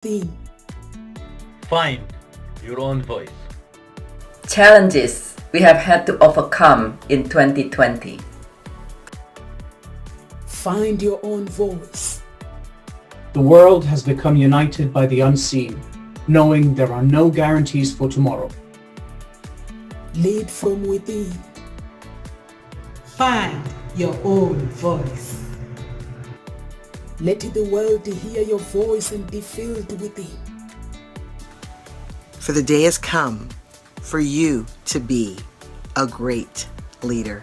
theme. Find your own voice. Challenges we have had to overcome in 2020. Find your own voice. The world has become united by the unseen, knowing there are no guarantees for tomorrow. Lead from within. Find your own voice. Let the world hear your voice and be filled with it. For the day has come for you to be a great leader.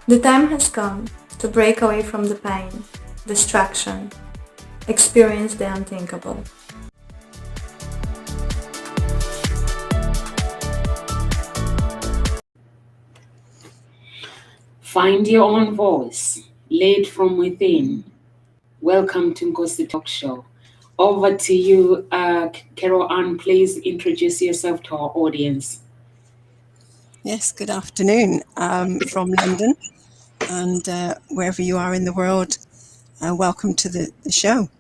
The time has come to break away from the pain, distraction, experience the unthinkable. Find your own voice, lead from within. Welcome to Nkosi Talk Show. Over to you, Carol Ann. Please introduce yourself to our audience. Yes, good afternoon from London, and wherever you are in the world, welcome to the show.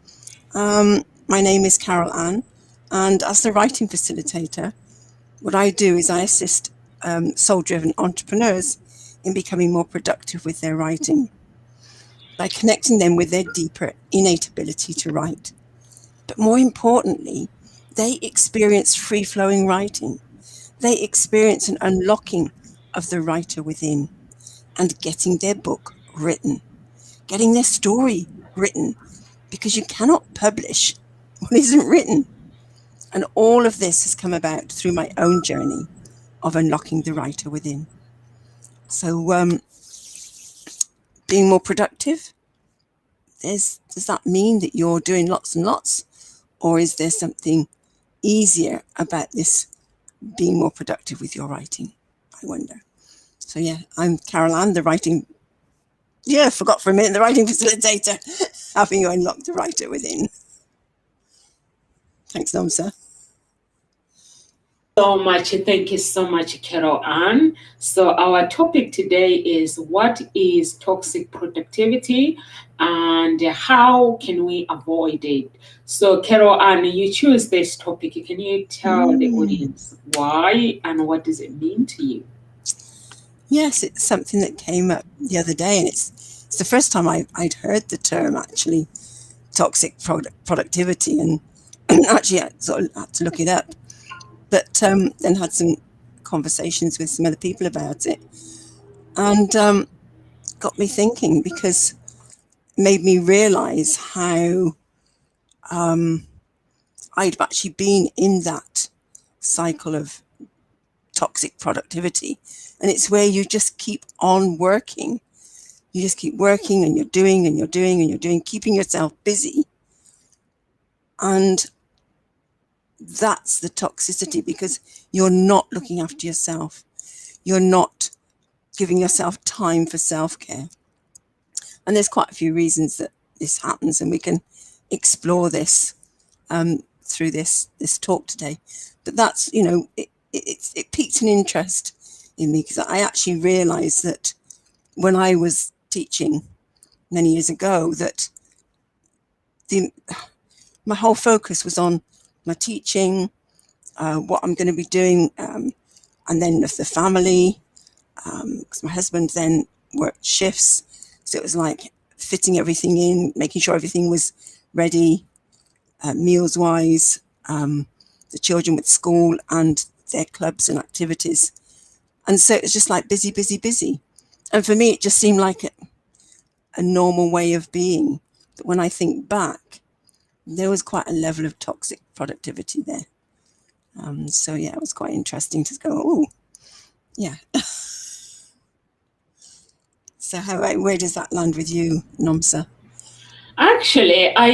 My name is Carol Ann, and as the writing facilitator, what I do is I assist soul-driven entrepreneurs in becoming more productive with their writing by connecting them with their deeper innate ability to write. But more importantly, they experience free-flowing writing. They experience an unlocking of the writer within and getting their book written, getting their story written, because you cannot publish what isn't written. And all of this has come about through my own journey of unlocking the writer within. So being more productive, does that mean that you're doing lots and lots? Or is there something easier about this being more productive with your writing? I wonder. So yeah, I'm Carol Ann, the writing, forgot for a minute, the writing facilitator, helping you unlock the writer within. Thanks, Nomsa. Thank you so much, Carol Ann. So our topic today is what is toxic productivity and how can we avoid it? So Carol Ann, you choose this topic. Can you tell the audience why and what does it mean to you? Yes, it's something that came up the other day, and it's the first time I'd heard the term actually, toxic productivity, and actually I sort of had to look it up. But then had some conversations with some other people about it, and got me thinking, because it made me realize how I'd actually been in that cycle of toxic productivity. And it's where you just keep on working. You just keep working, and you're doing and you're doing and you're doing, keeping yourself busy. And that's the toxicity, because you're not looking after yourself. You're not giving yourself time for self-care. And there's quite a few reasons that this happens, and we can explore this through this talk today. But that's, it piqued an interest in me, because I actually realized that when I was teaching many years ago, that my whole focus was on my teaching, what I'm going to be doing, and then of the family, because my husband then worked shifts, so it was like fitting everything in, making sure everything was ready, meals wise, the children with school and their clubs and activities, and so it was just like busy, busy, busy. And for me, it just seemed like a normal way of being. But when I think back, there was quite a level of toxic productivity there. So yeah, it was quite interesting to go, oh, yeah. So where does that land with you, Nomsa? Actually, I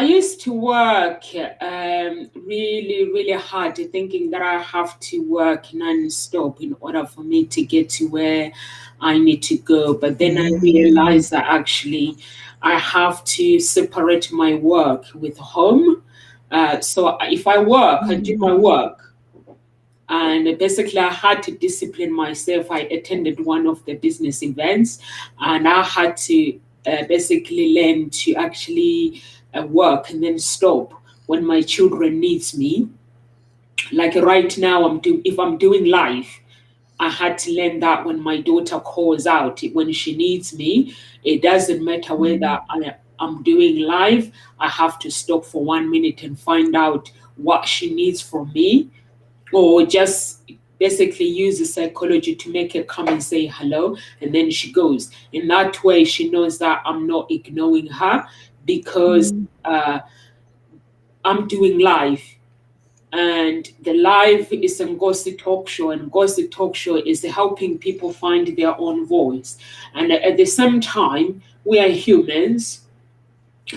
used to work really, really hard, thinking that I have to work non-stop in order for me to get to where I need to go. But then I realized that actually I have to separate my work with home. So if I work, I do my work. And basically, I had to discipline myself. I attended one of the business events, and I had to basically learn to actually work and then stop when my children needs me. Like right now, if I'm doing live, I had to learn that when my daughter calls out, when she needs me, it doesn't matter whether I'm doing live, I have to stop for 1 minute and find out what she needs from me, or just basically use the psychology to make her come and say hello, and then she goes. In that way, she knows that I'm not ignoring her, because I'm doing live. And the live is a Ngozi talk show, and Ngozi talk show is helping people find their own voice. And at the same time, we are humans,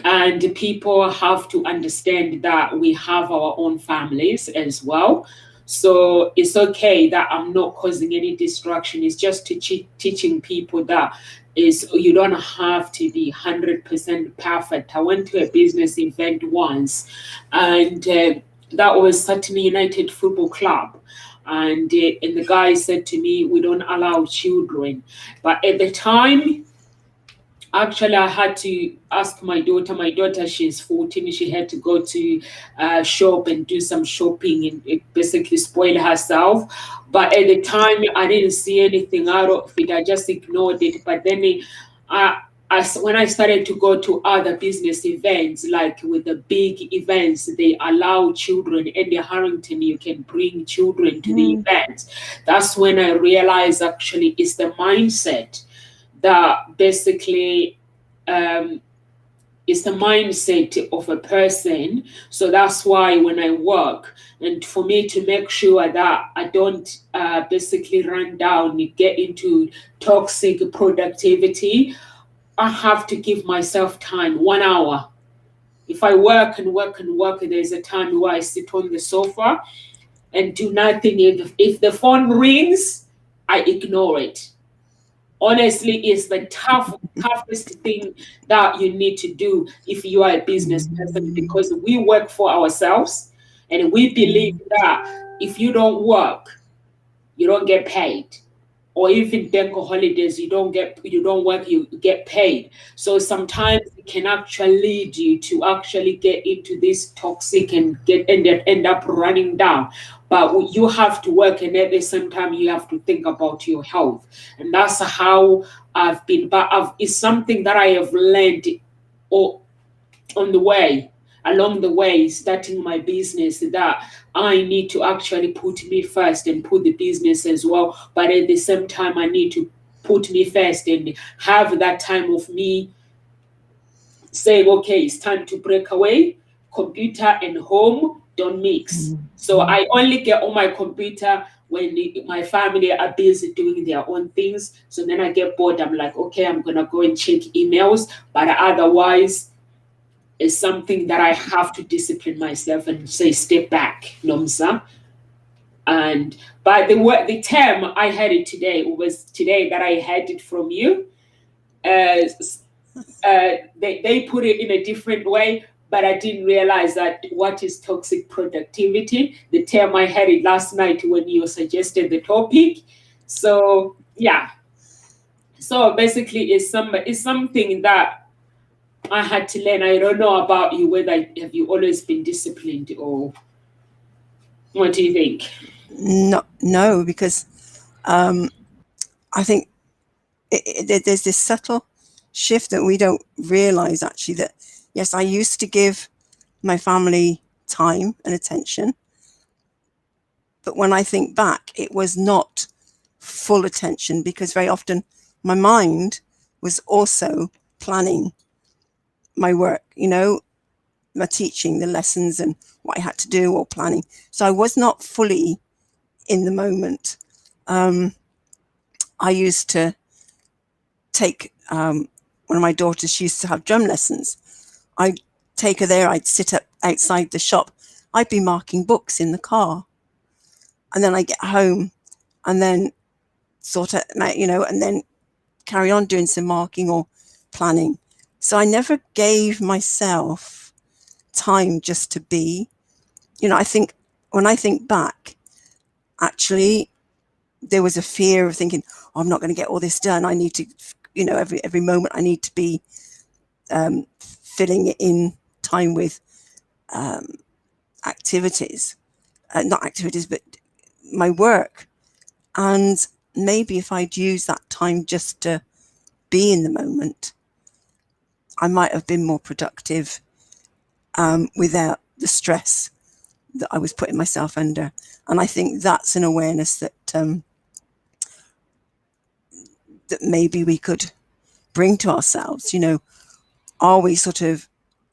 and people have to understand that we have our own families as well. So it's okay that I'm not causing any distraction. It's just teaching people that you don't have to be 100% perfect. I went to a business event once, and that was Sutton United Football Club. And the guy said to me, we don't allow children. But at the time, actually, I had to ask my daughter. My daughter, she's 14. She had to go to shop and do some shopping and basically spoil herself. But at the time, I didn't see anything out of it. I just ignored it. But then when I started to go to other business events, like with the big events, they allow children. In the Harrington, you can bring children to the events. That's when I realized actually it's the mindset that basically is the mindset of a person. So that's why when I work, and for me to make sure that I don't basically run down, get into toxic productivity, I have to give myself time, 1 hour. If I work and work and work, there's a time where I sit on the sofa and do nothing. If the phone rings, I ignore it. Honestly, it's the toughest thing that you need to do if you are a business person, because we work for ourselves, and we believe that if you don't work, you don't get paid. Or even bank holidays, you don't work, you get paid. So sometimes it can actually lead you to actually get into this toxic and end up running down. But you have to work, and at the same time, you have to think about your health. And that's how I've been. But it's something that I have learned along the way, starting my business, that I need to actually put me first and put the business as well. But at the same time, I need to put me first and have that time of me saying, okay, it's time to break away. Computer and home don't mix. So I only get on my computer when my family are busy doing their own things. So then I get bored. I'm like, okay, I'm going to go and check emails. But otherwise, it's something that I have to discipline myself and say, step back, Nomsa. And by the term I had it today, it was today that I had it from you. They put it in a different way, but I didn't realize that what is toxic productivity. The term I had it last night when you suggested the topic. So yeah. So basically, it's something that I had to learn. I don't know about you, whether have you always been disciplined, or what do you think? No, because I think there's this subtle shift that we don't realize, actually, that yes, I used to give my family time and attention, but when I think back, it was not full attention, because very often my mind was also planning my work, my teaching, the lessons and what I had to do, or planning. So I was not fully in the moment. I used to take one of my daughters, she used to have drum lessons. I'd take her there, I'd sit up outside the shop, I'd be marking books in the car. And then I get home and then sort of, and then carry on doing some marking or planning. So I never gave myself time just to be. I think when I think back, actually, there was a fear of thinking, oh, I'm not going to get all this done. I need to every moment I need to be filling it in time with activities, not activities, but my work. And maybe if I'd used that time just to be in the moment, I might have been more productive without the stress that I was putting myself under. And I think that's an awareness that that maybe we could bring to ourselves. Are we sort of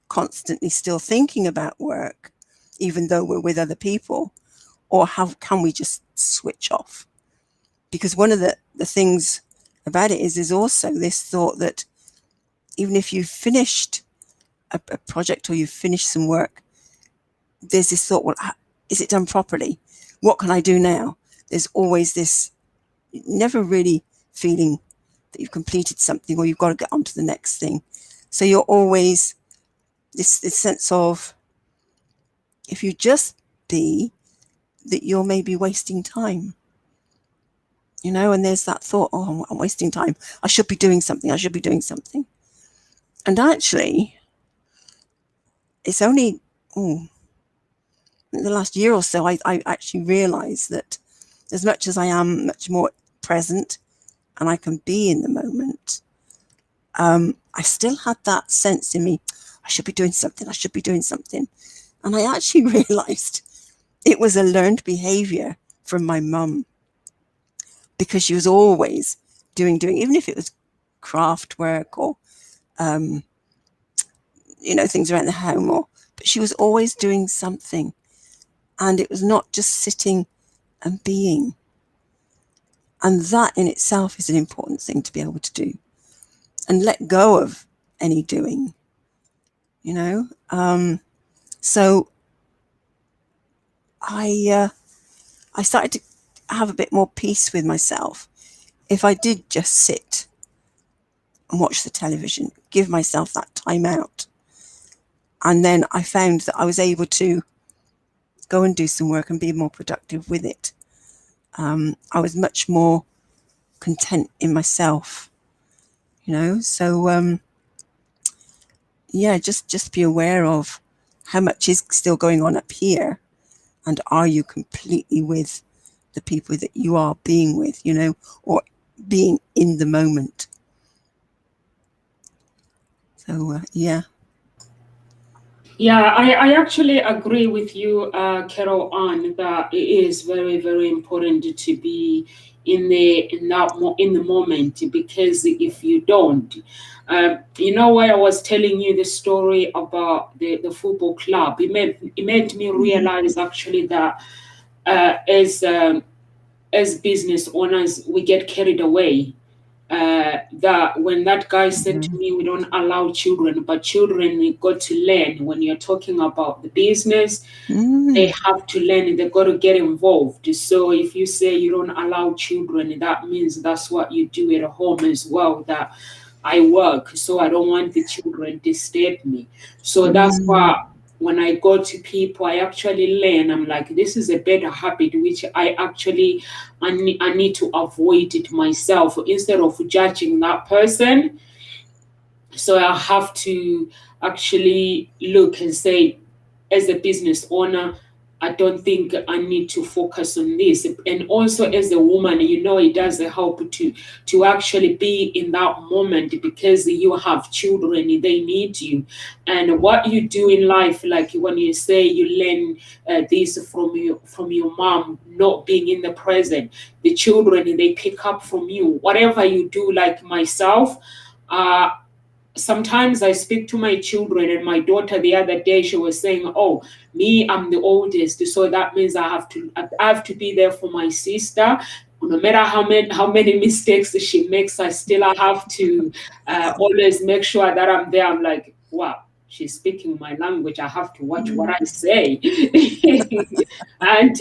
constantly still thinking about work, even though we're with other people? Or how can we just switch off? Because one of the things about it is also this thought that even if you've finished a project or you've finished some work, there's this thought, well, is it done properly? What can I do now? There's always this never really feeling that you've completed something or you've got to get on to the next thing. So you're always this sense of, if you just be, that you're maybe wasting time. And there's that thought, oh, I'm wasting time. I should be doing something. I should be doing something. And actually, it's only in the last year or so, I actually realized that as much as I am much more present and I can be in the moment, I still had that sense in me, I should be doing something. I should be doing something. And I actually realized it was a learned behavior from my mum, because she was always doing, even if it was craft work or, things around the home, but she was always doing something. And it was not just sitting and being. And that in itself is an important thing to be able to do. And let go of any doing, So I started to have a bit more peace with myself if I did just sit and watch the television, give myself that time out. And then I found that I was able to go and do some work and be more productive with it. I was much more content in myself, so just be aware of how much is still going on up here, and are you completely with the people that you are being with, or being in the moment. So Yeah, I actually agree with you, Carol Ann, that it is very, very important to be in the moment, because if you don't, when I was telling you the story about the football club, it made me realize actually that as business owners, we get carried away. That when that guy said to me, we don't allow children, but children got to learn. When you're talking about the business, they have to learn, they've got to get involved. So if you say you don't allow children, that means that's what you do at home as well, that I work, so I don't want the children to disturb me. So that's why when I go to people, I actually learn. I'm like, this is a better habit, which I need to avoid it myself instead of judging that person. So I have to actually look and say, as a business owner, I don't think I need to focus on this. And also as a woman, it does help to actually be in that moment, because you have children, they need you. And what you do in life, like when you say you learn this from your mom, not being in the present, the children, they pick up from you. Whatever you do, like myself, sometimes I speak to my children, and my daughter the other day, she was saying, oh, me, I'm the oldest, so that means I have to be there for my sister. No matter how many mistakes she makes, I have to always make sure that I'm there. I'm like, wow, she's speaking my language. I have to watch what I say. And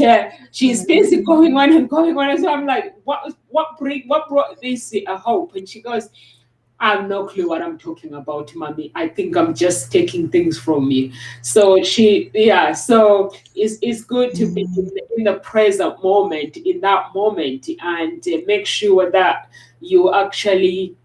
she's busy going on and going on. And so I'm like, what brought this hope? And she goes, I have no clue what I'm talking about, mommy. I think I'm just taking things from you. So so it's good to be in the present moment, in that moment, and make sure that you actually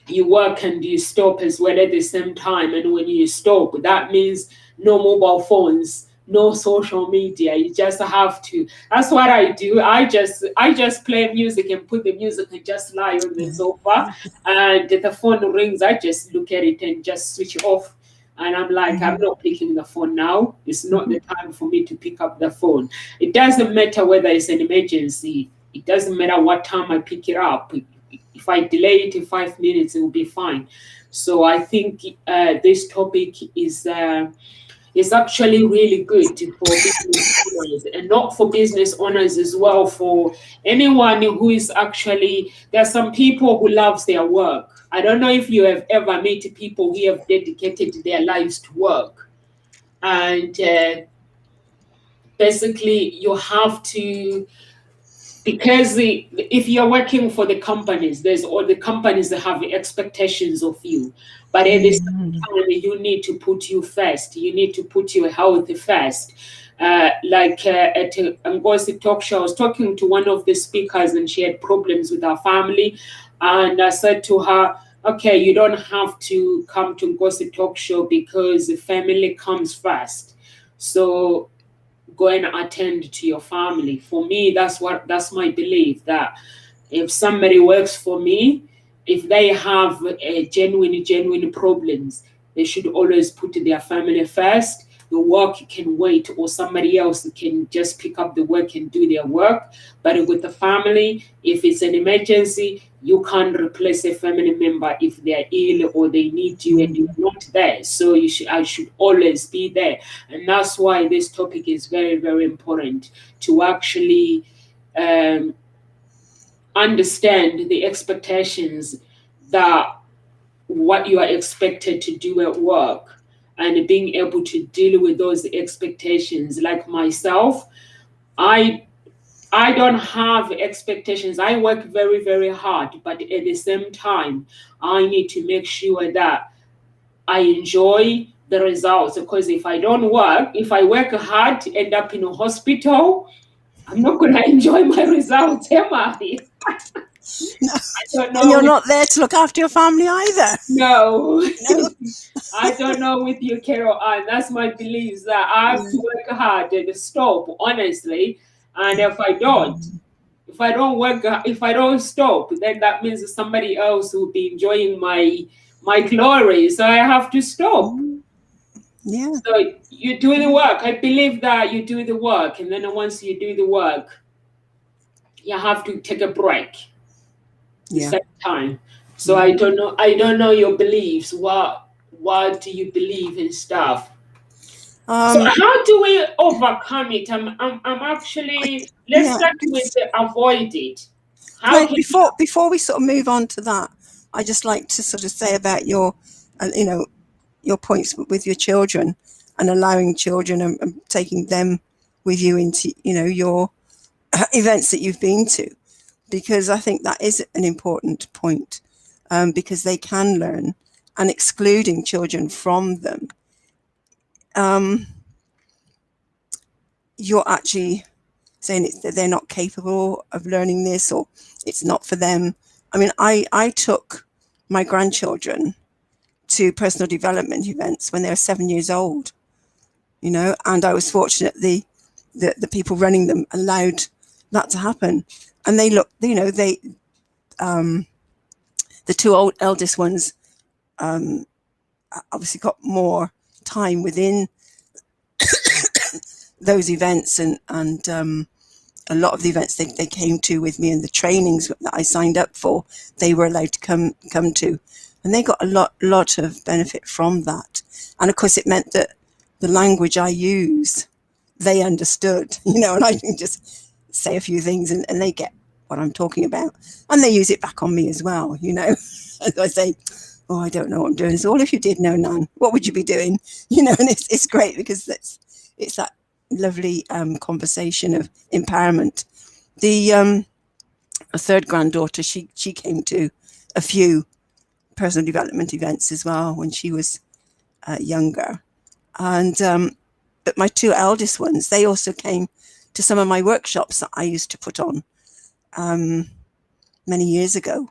you work and you stop as well at the same time. And when you stop, that means no mobile phones, no social media. You just have to. That's what I do. I just play music and put the music and just lie on the sofa. And the phone rings. I just look at it and just switch off. And I'm like, I'm not picking the phone now. It's not the time for me to pick up the phone. It doesn't matter whether it's an emergency. It doesn't matter what time I pick it up. If I delay it in 5 minutes, it will be fine. So I think this topic is actually really good for business owners, and not for business owners as well, for anyone who is actually, there are some people who loves their work. I don't know if you have ever met people who have dedicated their lives to work. And basically you have to, because if you're working for the companies, there's all the companies that have expectations of you, but at the same time, you need to put you first. You need to put your health first. Like at Ngozi talk show, I was talking to one of the speakers, and she had problems with her family, and I said to her, "Okay, you don't have to come to Ngozi talk show because the family comes first. So go and attend to your family." For me, that's my belief, that if somebody works for me, if they have genuine problems, they should always put their family first. The work can wait, or somebody else can just pick up the work and do their work. But with the family, if it's an emergency, you can't replace a family member if they're ill or they need you and you're not there. So I should always be there. And that's why this topic is very, very important, to actually understand the expectations, that what you are expected to do at work, and being able to deal with those expectations. Like myself, I don't have expectations. I work very, very hard, but at the same time, I need to make sure that I enjoy the results. Because if I work hard, end up in a hospital, I'm not going to enjoy my results, am I? No. I don't know. And you're not there to look after your family either. No. I don't know with you, Carol. And that's my belief, that I have to work hard and stop, honestly. And if I don't stop, then that means that somebody else will be enjoying my glory. So I have to stop. Yeah. So you do the work. I believe that you do the work, and then once you do the work, you have to take a break. Yeah. Same time. So I don't know your beliefs. What do you believe in stuff? So how do we overcome it? I'm actually, let's start with avoid it. Before we sort of move on to that, I just like to sort of say about your points with your children, and allowing children and taking them with you into your events that you've been to, because I think that is an important point, because they can learn, and excluding children from them, you're actually saying that they're not capable of learning this, or it's not for them. I mean, I took my grandchildren to personal development events when they were 7 years old, and I was fortunate the people running them allowed that to happen. And they look, the two eldest ones obviously got more time within those events, and a lot of the events they came to with me, and the trainings that I signed up for, they were allowed to come to, and they got a lot of benefit from that. And of course, it meant that the language I used, they understood, and I can just say a few things, and they get what I'm talking about, and they use it back on me as well. As I say, "Oh, I don't know what I'm doing." So, "Well, if you did know, Nan, what would you be doing?" And it's great, because it's that lovely conversation of empowerment. The a third granddaughter, she came to a few personal development events as well when she was younger, and but my two eldest ones, they also came to some of my workshops that I used to put on many years ago,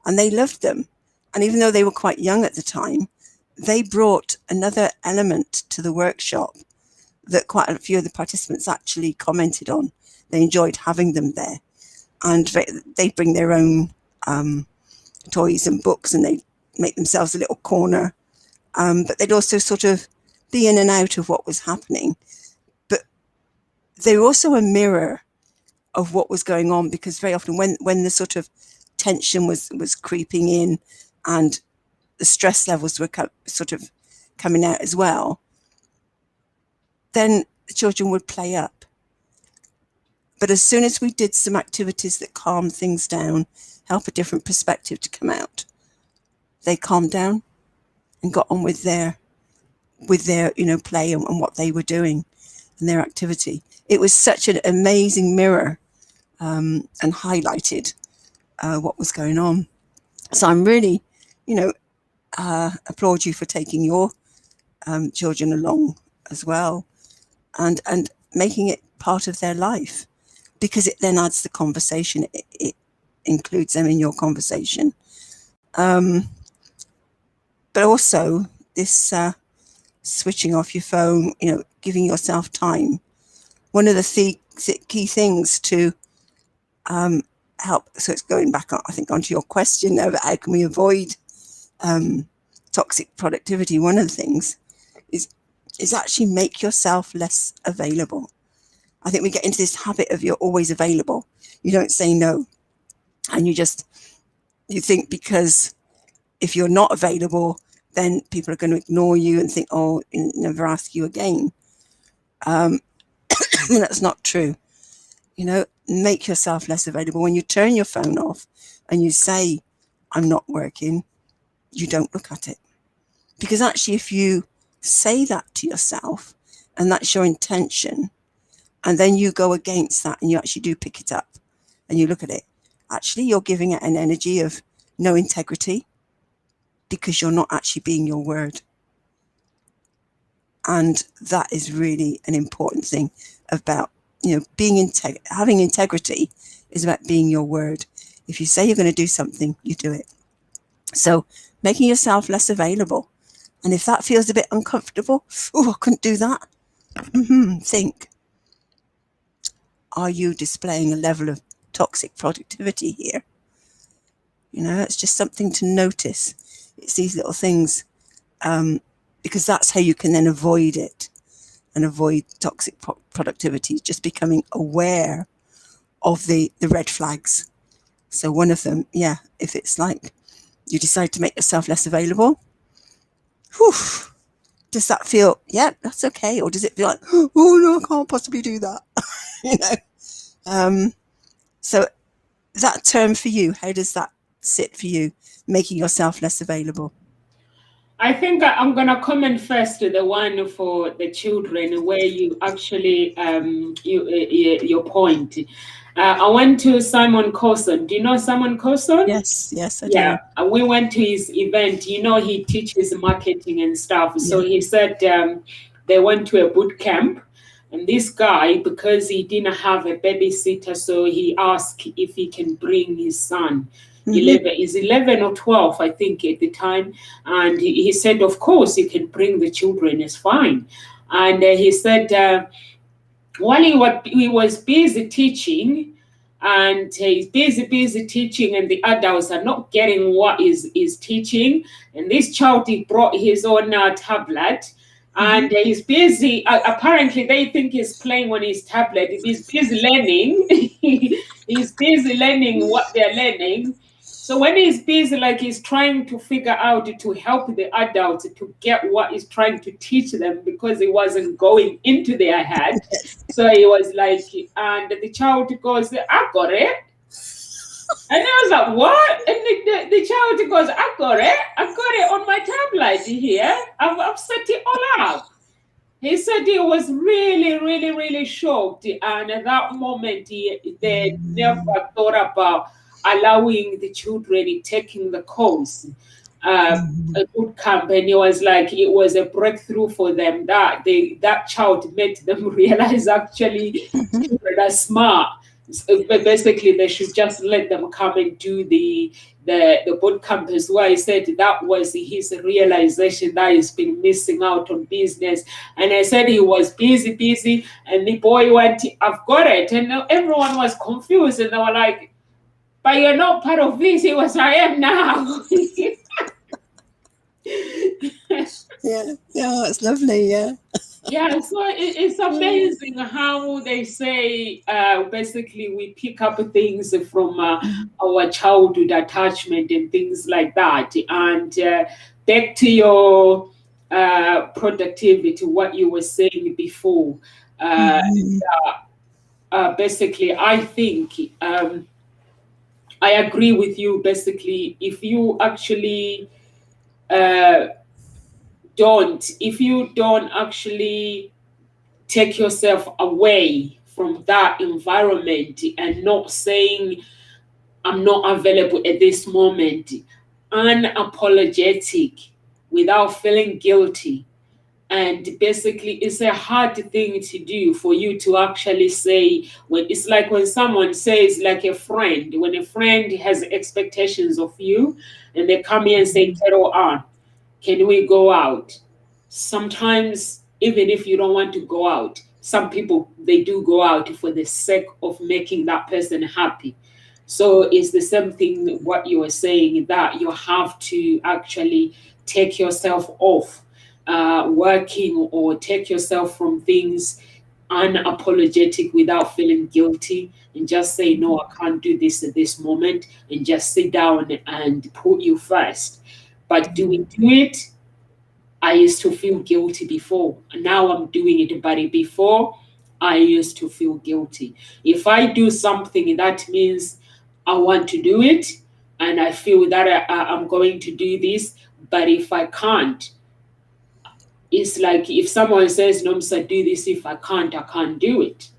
and they loved them. And even though they were quite young at the time, they brought another element to the workshop that quite a few of the participants actually commented on. They enjoyed having them there. And they bring their own toys and books, and they make themselves a little corner. But they'd also sort of be in and out of what was happening. But they were also a mirror of what was going on, because very often when the sort of tension was creeping in and the stress levels were sort of coming out as well, then the children would play up. But as soon as we did some activities that calmed things down, help a different perspective to come out, they calmed down and got on with their play and what they were doing and their activity. It was such an amazing mirror, and highlighted what was going on. So I'm really, applaud you for taking your children along as well, and making it part of their life, because it then adds the conversation. It includes them in your conversation. But also this switching off your phone, giving yourself time. One of the key things to help, so it's going back, I think, onto your question of how can we avoid toxic productivity. One of the things is actually make yourself less available. I think we get into this habit of you're always available. You don't say no. And you think because if you're not available, then people are going to ignore you and think, oh, never ask you again. That's not true. Make yourself less available. When you turn your phone off and you say, I'm not working, you don't look at it. Because actually, if you say that to yourself and that's your intention, and then you go against that and you actually do pick it up and you look at it, actually you're giving it an energy of no integrity, because you're not actually being your word. And that is really an important thing about, having integrity is about being your word. If you say you're going to do something, you do it. So making yourself less available. And if that feels a bit uncomfortable, oh, I couldn't do that. Think, are you displaying a level of toxic productivity here? It's just something to notice. It's these little things, because that's how you can then avoid it and avoid toxic productivity, just becoming aware of the red flags. So one of them, if it's like you decide to make yourself less available, does that feel, that's okay? Or does it feel like, oh no, I can't possibly do that? So that term for you, how does that sit for you, making yourself less available? I think I'm going to comment first to the one for the children, where you actually, your point. I went to Simon Coulson. Do you know Simon Coulson? Yes, I do. We went to his event. He teaches marketing and stuff. So he said they went to a boot camp. And this guy, because he didn't have a babysitter, so he asked if he can bring his son. 11 or 12, I think, at the time. And he said, of course, you can bring the children, it's fine. And he said, while he was busy teaching, and he's busy teaching, and the adults are not getting what is teaching. And this child, he brought his own tablet. And he's busy. Apparently, they think he's playing on his tablet. He's busy learning. He's busy learning what they're learning. So when he's busy, he's trying to figure out to help the adults to get what he's trying to teach them, because it wasn't going into their head. So he was like, and the child goes, I got it. And I was like, what? And the child goes, I got it on my tablet here. I've set it all up. He said he was really, really, really shocked. And at that moment, they never thought about allowing the children taking the course, a boot camp. And it was like, it was a breakthrough for them, that child made them realize actually children are smart. But basically, they should just let them come and do the boot camp as well. He said that was his realization that he's been missing out on business. And I said he was busy, and the boy went, "I've got it," and everyone was confused, and they were like, "But you're not part of this." He was, "I am now." Yeah, it's lovely. Yeah. Yeah, so it's amazing how they say basically we pick up things from our childhood attachment and things like that. And back to your productivity, what you were saying before. Basically, I think I agree with you. Basically, if you actually if you don't actually take yourself away from that environment and not saying I'm not available at this moment, unapologetic, without feeling guilty. And basically it's a hard thing to do for you to actually say, when it's like when someone says, like a friend, when a friend has expectations of you and they come here and say, "Carol Ann, can we go out?" Sometimes, even if you don't want to go out, some people, they do go out for the sake of making that person happy. So it's the same thing what you were saying, that you have to actually take yourself off working, or take yourself from things unapologetic without feeling guilty, and just say, "No, I can't do this at this moment," and just sit down and put you first. But do it? I used to feel guilty before. Now I'm doing it, but before I used to feel guilty. If I do something, that means I want to do it, and I feel that I'm going to do this. But if I can't, it's like if someone says, "No, Mr. do this," if I can't do it.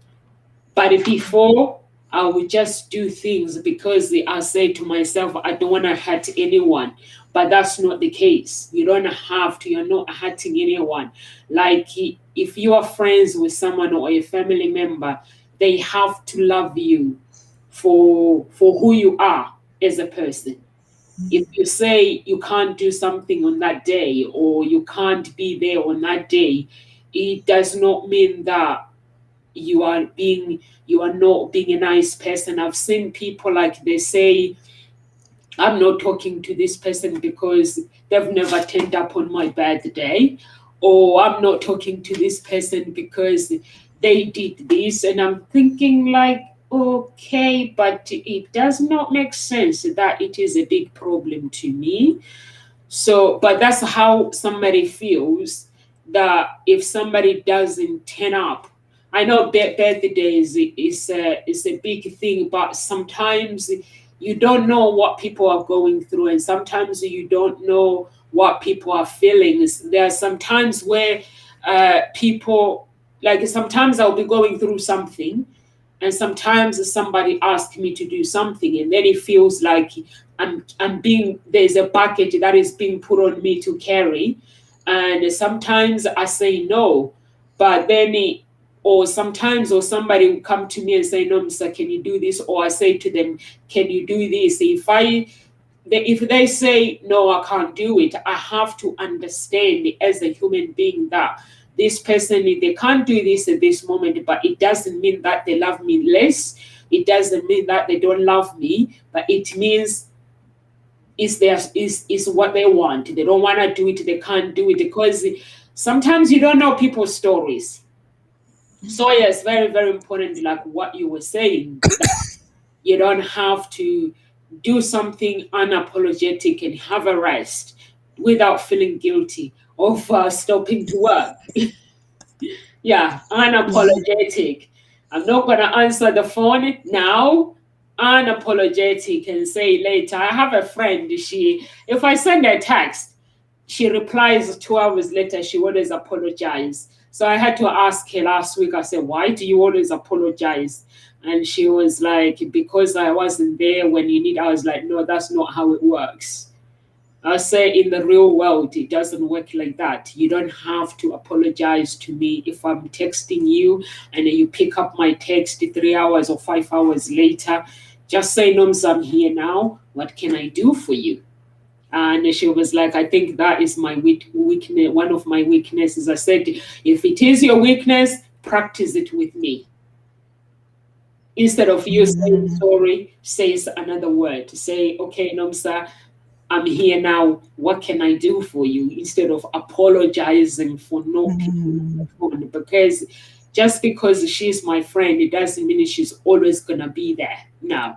But before, I would just do things because I say to myself, I don't want to hurt anyone. But that's not the case. You don't have to. You're not hurting anyone. Like if you are friends with someone or a family member, they have to love you for who you are as a person. If you say you can't do something on that day, or you can't be there on that day, it does not mean that you are not being a nice person. I've seen people, like, they say, "I'm not talking to this person because they've never turned up on my birthday," or "I'm not talking to this person because they did this." And I'm thinking, like, okay, but it does not make sense that it is a big problem to me. So, but that's how somebody feels, that if somebody doesn't turn up. I know birthdays is a big thing, but sometimes you don't know what people are going through, and sometimes you don't know what people are feeling. There are some times where people, like, sometimes I'll be going through something, and sometimes somebody asks me to do something, and then it feels like there's a bucket that is being put on me to carry, and sometimes I say no, but then or somebody will come to me and say, "No, Mr. can you do this?" Or I say to them, "Can you do this?" If they say, "No, I can't do it," I have to understand as a human being that this person, they can't do this at this moment, but it doesn't mean that they love me less. It doesn't mean that they don't love me, but it means is what they want. They don't want to do it, they can't do it, because sometimes you don't know people's stories. So yes, very, very important, like what you were saying. You don't have to do something unapologetic and have a rest without feeling guilty of stopping to work. Yeah, unapologetic. I'm not going to answer the phone now. Unapologetic, and say later. I have a friend, if I send her a text, she replies 2 hours later, she always apologize. So I had to ask her last week, I said, "Why do you always apologize?" And she was like, "Because I wasn't there when you need." I was like, "No, that's not how it works." I say in the real world, it doesn't work like that. You don't have to apologize to me if I'm texting you and you pick up my text 3 hours or 5 hours later. Just say, Noms, I'm here now. What can I do for you? And she was like, I think that is my weakness, one of my weaknesses. I said, if it is your weakness, practice it with me. Instead of you saying sorry, say another word. Say, okay, Nomsa, I'm here now. What can I do for you? Instead of apologizing for not picking the phone. Because just because she's my friend, it doesn't mean she's always going to be there. No.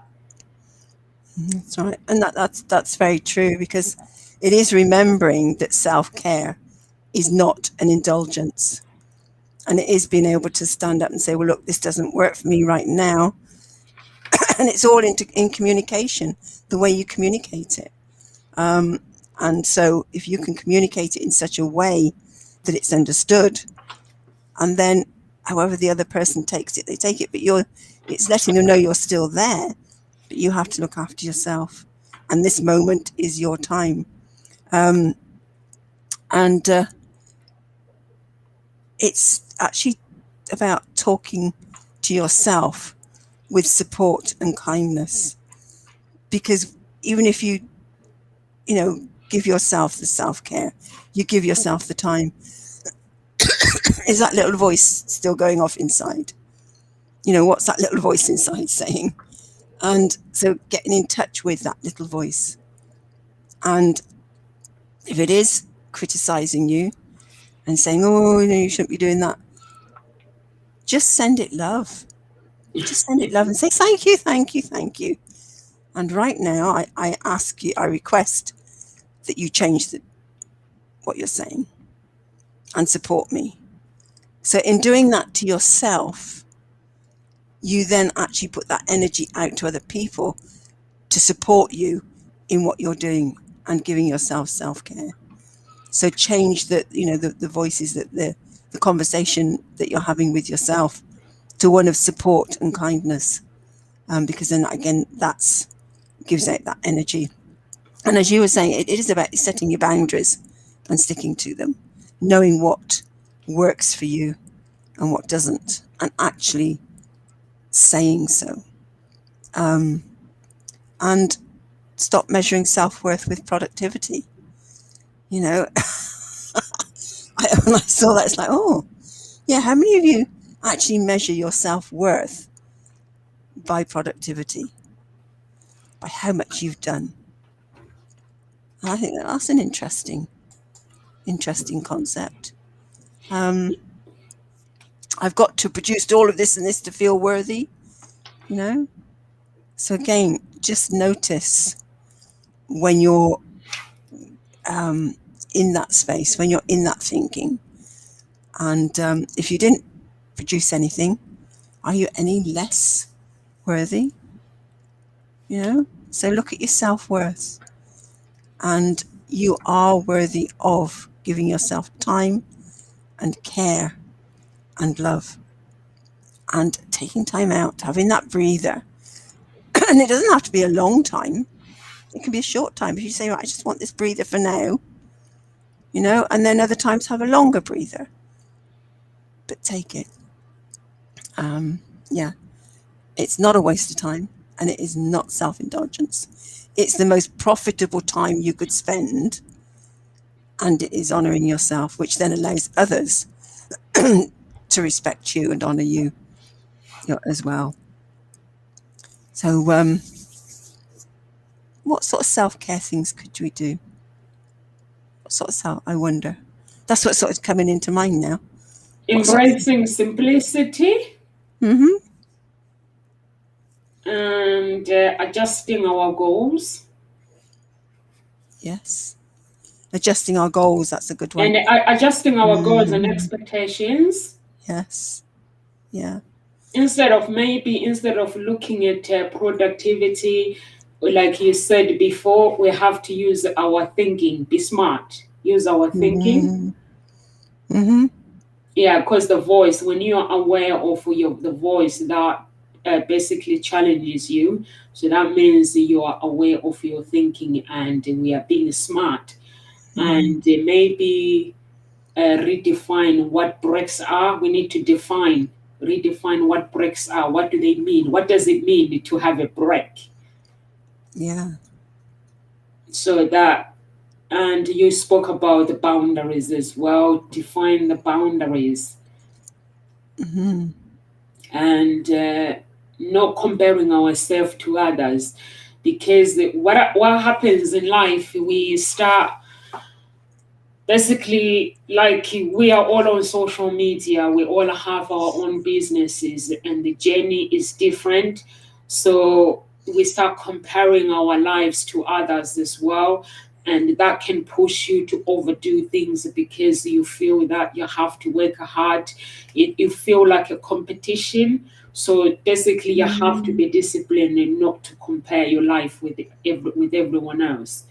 That's right. And that's very true, because it is remembering that self-care is not an indulgence. And it is being able to stand up and say, well, look, this doesn't work for me right now. And it's all in communication, the way you communicate it. And so if you can communicate it in such a way that it's understood, and then however the other person takes it, they take it, but it's letting them know you're still there, but you have to look after yourself. And this moment is your time. It's actually about talking to yourself with support and kindness, because even if you give yourself the self-care, you give yourself the time, is that little voice still going off inside? What's that little voice inside saying? And so getting in touch with that little voice, and if it is criticizing you and saying, oh, you shouldn't be doing that, just send it love. Just send it love and say, thank you, thank you, thank you. And right now, I ask you, I request that you change what you're saying and support me. So in doing that to yourself, you then actually put that energy out to other people to support you in what you're doing and giving yourself self-care. So change the voices, that the conversation that you're having with yourself to one of support and kindness, because then again, that's gives out that energy. And as you were saying, it is about setting your boundaries and sticking to them, knowing what works for you and what doesn't, and actually saying so. And stop measuring self-worth with productivity. When I saw that, it's like, oh, yeah, how many of you actually measure your self-worth by productivity, by how much you've done? And I think that's an interesting concept. I've got to produce all of this and this to feel worthy, So again, just notice when you're in that space, when you're in that thinking. And if you didn't produce anything, are you any less worthy? So look at your self-worth. And you are worthy of giving yourself time and care and love, and taking time out, having that breather. And it doesn't have to be a long time. It can be a short time. If you say, right, I just want this breather for now, and then other times have a longer breather. But take it. It's not a waste of time, and it is not self-indulgence. It's the most profitable time you could spend, and it is honoring yourself, which then allows others to respect you and honor you as well. So what sort of self-care things could we do? What sort of I wonder. That's what's sort of coming into mind now. Embracing simplicity. Mm-hmm. And adjusting our goals. Yes. Adjusting our goals, that's a good one. And adjusting our goals and expectations. Yes. Yeah. Instead of looking at productivity, like you said before, we have to use our thinking, be smart, use our thinking. Mm-hmm. Yeah, because the voice, when you are aware of the voice that basically challenges you. So that means you are aware of your thinking and we are being smart. And maybe redefine what breaks are. We need to redefine what breaks are. What do they mean? What does it mean to have a break? Yeah. So that, and you spoke about the boundaries as well. Define the boundaries. And not comparing ourselves to others, because what happens in life, we start basically, like, we are all on social media, we all have our own businesses, and the journey is different. So we start comparing our lives to others as well, and that can push you to overdo things because you feel that you have to work hard. You feel like a competition. So basically, you have to be disciplined and not to compare your life with everyone else.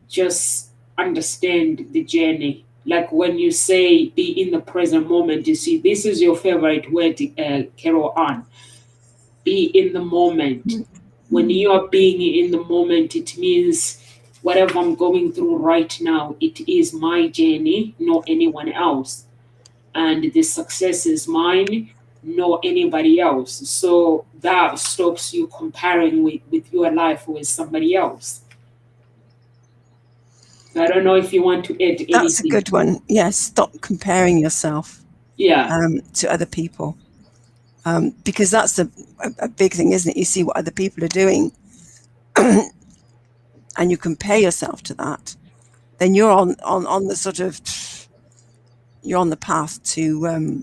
Just understand the journey. Like when you say be in the present moment, you see, this is your favorite word, Carol Ann. Be in the moment. When you are being in the moment, it means whatever I'm going through right now, it is my journey, not anyone else. And the success is mine, not anybody else. So that stops you comparing with your life with somebody else. I don't know if you want to add anything. That's a good one. Yes, stop comparing yourself to other people. Because that's a big thing, isn't it? You see what other people are doing and you compare yourself to that, then you're on the sort of, you're on the path to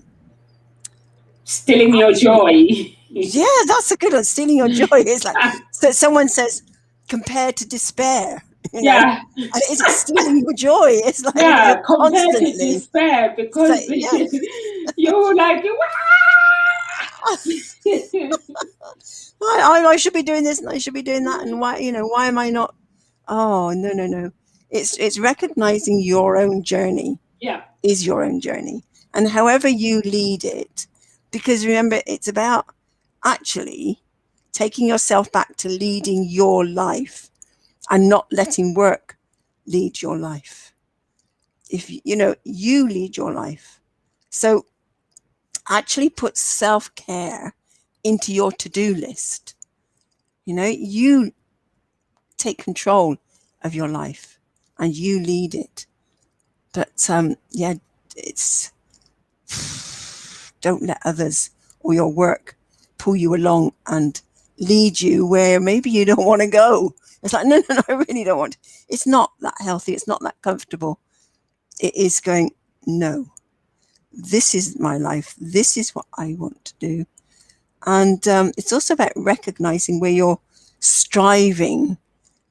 stealing your joy. Yeah, that's a good one. Stealing your joy. It's like, so someone says compared to despair. You know? Yeah. And is it stealing your joy? It's like, yeah, you're compared to constantly despair, because so, yeah. you're like, I should be doing this and I should be doing that, and why am I not? Oh, no. It's recognizing your own journey. Yeah. Is your own journey, and however you lead it, because remember, it's about actually taking yourself back to leading your life and not letting work lead your life. If you lead your life, so actually put self-care into your to-do list. You take control of your life and you lead it. But it's, don't let others or your work pull you along and lead you where maybe you don't want to go. It's like, no, I really don't want to. It's not that healthy. It's not that comfortable. It is going, no, this is my life. This is what I want to do. And it's also about recognizing where you're striving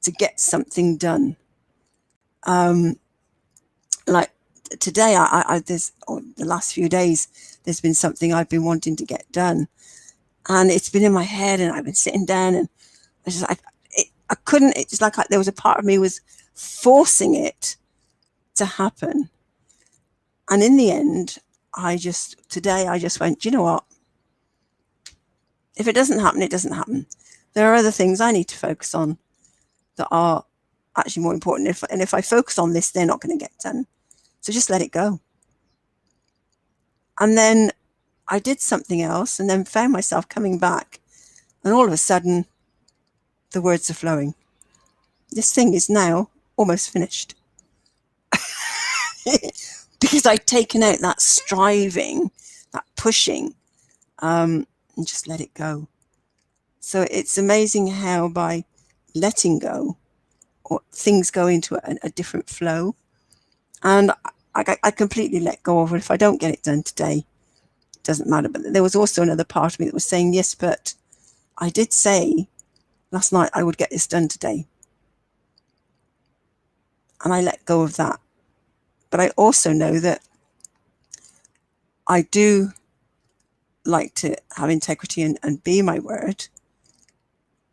to get something done. Like today, the last few days, there's been something I've been wanting to get done. And it's been in my head, and I've been sitting down, and I couldn't, it's like there was a part of me was forcing it to happen. And in the end, today I just went, you know what? If it doesn't happen, it doesn't happen. There are other things I need to focus on that are actually more important. If I focus on this, they're not going to get done. So just let it go. And then I did something else, and then found myself coming back, and all of a sudden the words are flowing. This thing is now almost finished. Because I'd taken out that striving, that pushing, and just let it go. So it's amazing how by letting go, or things go into a different flow. And I completely let go of it. If I don't get it done today, it doesn't matter. But there was also another part of me that was saying, yes, but I did say last night I would get this done today. And I let go of that. But I also know that I do like to have integrity and be my word.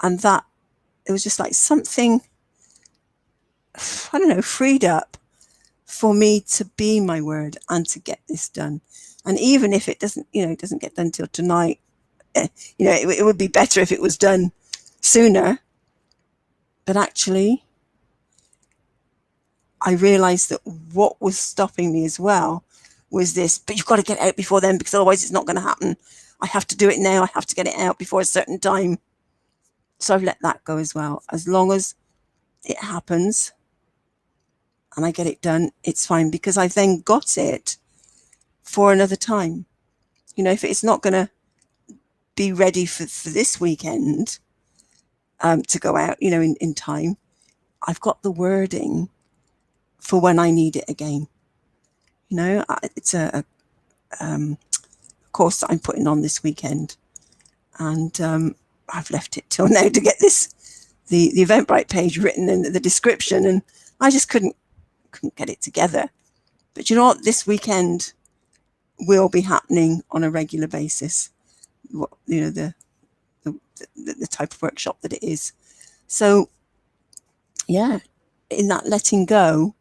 And that, it was just like something, I don't know, freed up for me to be my word and to get this done. And even if it doesn't, it doesn't get done till tonight, it would be better if it was done sooner. But actually, I realized that what was stopping me as well was this, but you've got to get it out before then, because otherwise it's not going to happen. I have to do it now. I have to get it out before a certain time. So I've let that go as well. As long as it happens and I get it done, it's fine, because I've then got it for another time. If it's not going to be ready for this weekend to go out, in time, I've got the wording for when I need it again. It's a course that I'm putting on this weekend, and I've left it till now to get the Eventbrite page written and the description, and I just couldn't get it together. But you know what? This weekend will be happening on a regular basis. The type of workshop that it is. So, yeah, in that letting go,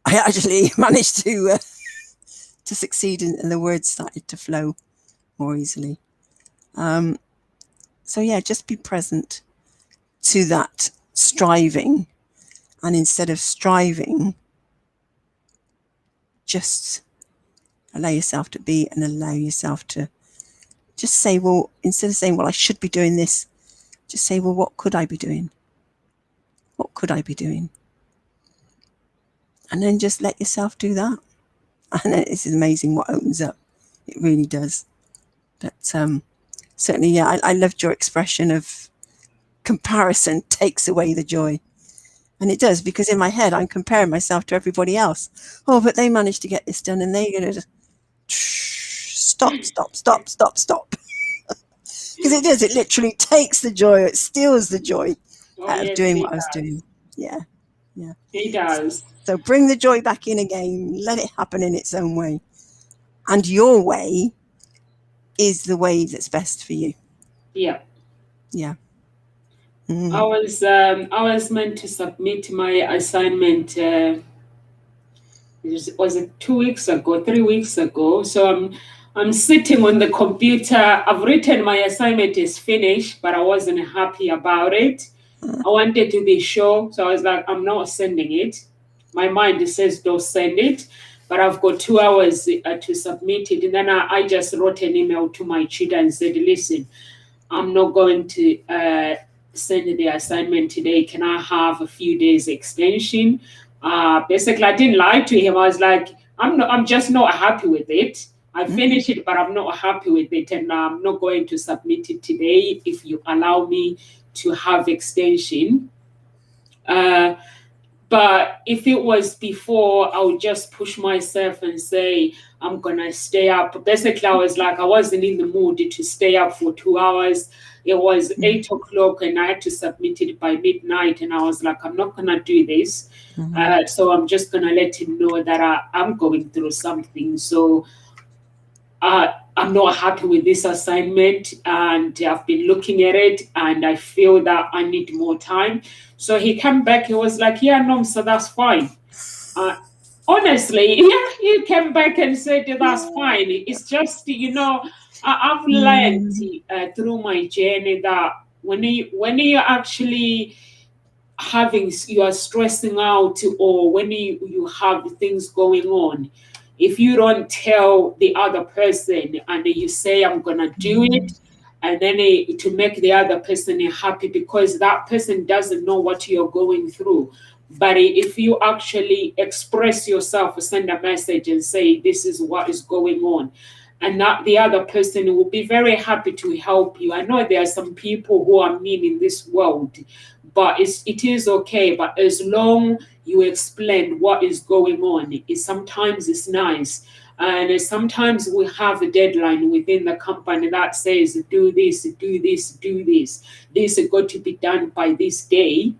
I actually managed to succeed, and the words started to flow more easily. So yeah, just be present to that striving, and instead of striving, just allow yourself to be, and allow yourself to just say, well, instead of saying, well, I should be doing this, just say, well, what could I be doing? What could I be doing? And then just let yourself do that. And then it's amazing what opens up. It really does. But certainly, yeah, I loved your expression of comparison takes away the joy. And it does, because in my head, I'm comparing myself to everybody else. Oh, but they managed to get this done, and they're going to stop. Because it does. It literally takes the joy. It steals the joy out of doing what I was doing. Yeah. It does. So bring the joy back in again. Let it happen in its own way. And your way is the way that's best for you. Yeah. Yeah. I was meant to submit my assignment. Was it 2 weeks ago, 3 weeks ago? So I'm sitting on the computer. I've written my assignment is finished, but I wasn't happy about it. I wanted to be sure, so I was like, I'm not sending it. My mind says don't send it, but I've got 2 hours to submit it. And then I just wrote an email to my tutor and said, listen, I'm not going to send the assignment today. Can I have a few days extension? Basically, I didn't lie to him. I was like, I'm just not happy with it. I finished it, but I'm not happy with it, and I'm not going to submit it today if you allow me to have extension. But if it was before, I would just push myself and say, I'm going to stay up. Basically, I was like, I wasn't in the mood to stay up for 2 hours. It was 8 o'clock and I had to submit it by midnight. And I was like, I'm not going to do this. So I'm just going to let him know that I'm going through something. So I'm not happy with this assignment, and I've been looking at it, and I feel that I need more time. So he came back. He was like, yeah, no, so that's fine. Honestly, he came back and said, that's fine. It's just, I've learned through my journey that when you actually you are stressing out, or when you have things going on, if you don't tell the other person and you say, I'm going to do it, and then to make the other person happy, because that person doesn't know what you're going through. But if you actually express yourself, send a message and say, this is what is going on, and that the other person will be very happy to help you. I know there are some people who are mean in this world, but it is okay. But as long you explain what is going on, sometimes it's nice. And sometimes we have a deadline within the company that says, do this, do this, do this. This is going to be done by this day.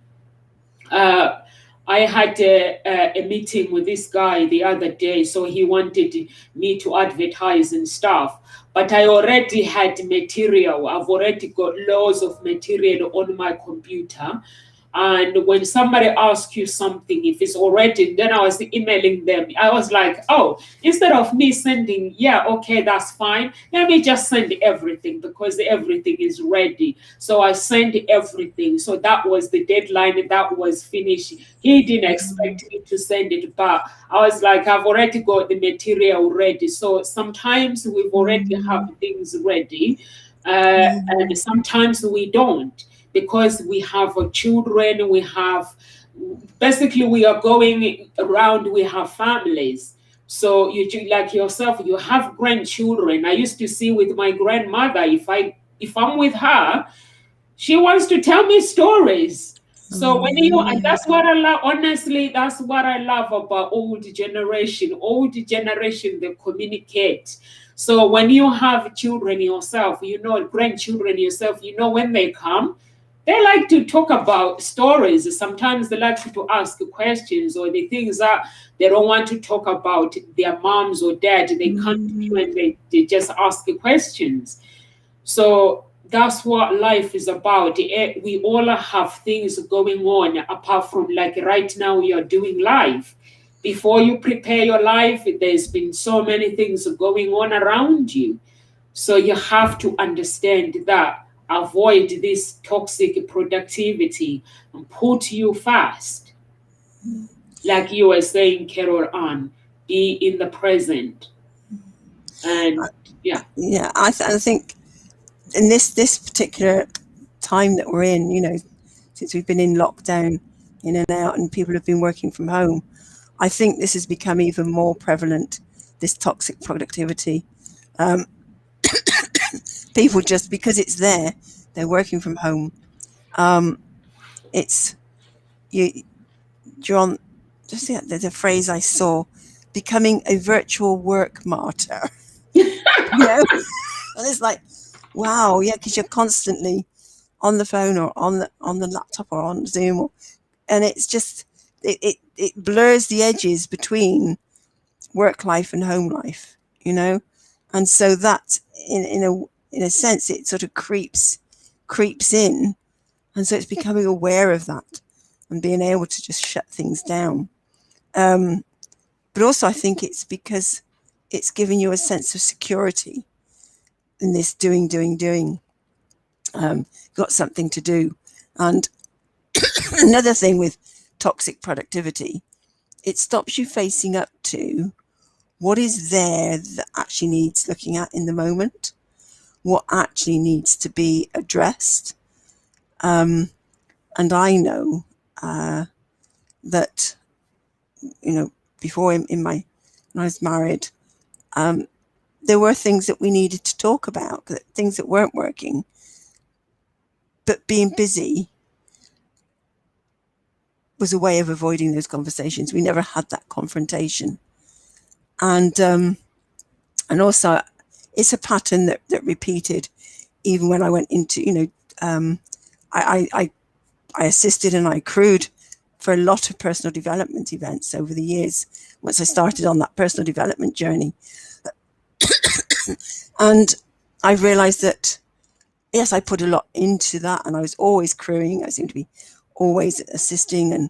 I had a meeting with this guy the other day, so he wanted me to advertise and stuff. But I already had material. I've already got loads of material on my computer. And when somebody asks you something, if it's already, then I was emailing them. I was like, oh, instead of me sending, yeah, okay, that's fine. Let me just send everything because everything is ready. So I sent everything. So that was the deadline. That was finished. He didn't expect me to send it, but I was like, I've already got the material ready. So sometimes we've already have things ready, and sometimes we don't, because we have children, we have, basically we are going around, we have families. So you, like yourself, you have grandchildren. I used to see with my grandmother, if I'm with her, she wants to tell me stories. So when you, and that's what I love, honestly, that's what I love about old generation. Old generation, they communicate. So when you have children yourself, you know, grandchildren yourself, you know, when they come, they like to talk about stories. Sometimes they like to ask questions, or the things that they don't want to talk about their moms or dad. They come to you and they just ask questions. So that's what life is about. We all have things going on, apart from, like, right now we are doing life. Before you prepare your life, there's been so many things going on around you. So you have to understand that. Avoid this toxic productivity and put you first. Like you were saying, Carol Ann, be in the present. And yeah. Yeah, I think in this particular time that we're in, you know, since we've been in lockdown, in and out, and people have been working from home, I think this has become even more prevalent, this toxic productivity. People, just because it's there, they're working from home. It's you're on, just there's a phrase I saw, becoming a virtual work martyr. You know, and it's like, wow, yeah, because you're constantly on the phone or on the laptop or on Zoom, and it's just it blurs the edges between work life and home life, you know, and so that in a sense it sort of creeps in, and so it's becoming aware of that and being able to just shut things down. But also I think it's because it's giving you a sense of security in this doing. Got something to do. And another thing with toxic productivity, it stops you facing up to what is there that actually needs looking at in the moment, what actually needs to be addressed. And I know that, you know, before when I was married, there were things that we needed to talk about, things that weren't working, but being busy was a way of avoiding those conversations. We never had that confrontation. And also it's a pattern that repeated even when I went into, you know, I assisted and I crewed for a lot of personal development events over the years, once I started on that personal development journey. And I realized that, yes, I put a lot into that, and I was always crewing. I seemed to be always assisting, and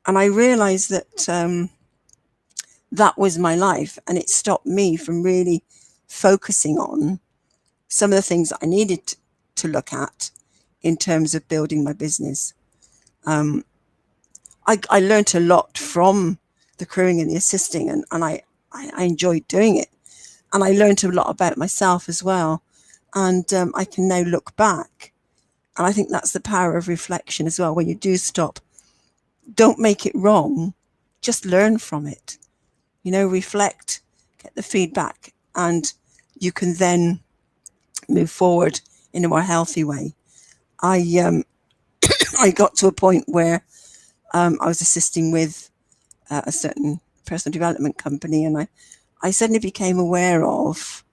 I realized that that was my life, and it stopped me from really focusing on some of the things that I needed to look at in terms of building my business. I learned a lot from the crewing and the assisting, and I enjoyed doing it. And I learned a lot about myself as well. And I can now look back. And I think that's the power of reflection as well. When you do stop, don't make it wrong, just learn from it. You know, reflect, get the feedback, and you can then move forward in a more healthy way. I got to a point where I was assisting with a certain personal development company, and I suddenly became aware of,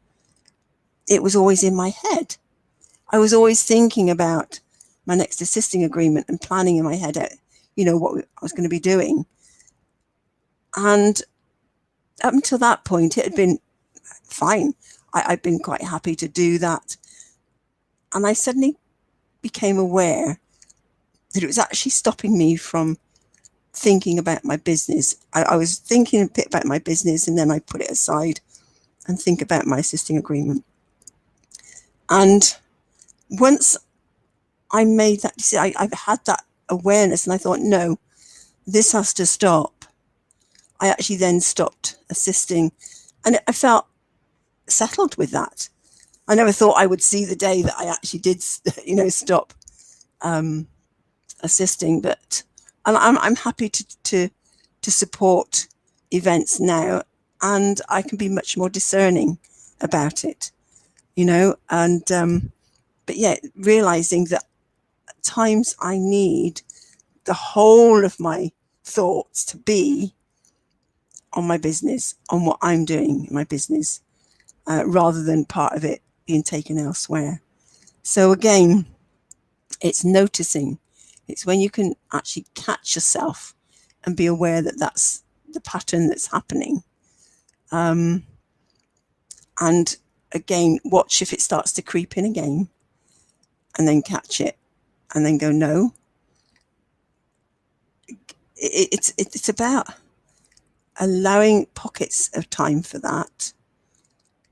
it was always in my head. I was always thinking about my next assisting agreement and planning in my head out, you know, what I was going to be doing. And up until that point, it had been fine. I'd been quite happy to do that. And I suddenly became aware that it was actually stopping me from thinking about my business. I was thinking a bit about my business, and then I put it aside and think about my assisting agreement. And once I made that decision, I've had that awareness, and I thought, no, this has to stop. I actually then stopped assisting, and I felt settled with that. I never thought I would see the day that I actually did, stop assisting, but I'm happy to support events now, and I can be much more discerning about it, and but yeah, realizing that at times I need the whole of my thoughts to be on my business, on what I'm doing in my business, rather than part of it being taken elsewhere. So again, it's noticing. It's when you can actually catch yourself and be aware that that's the pattern that's happening. And again, watch if it starts to creep in again, and then catch it, and then go, no. It's about allowing pockets of time for that.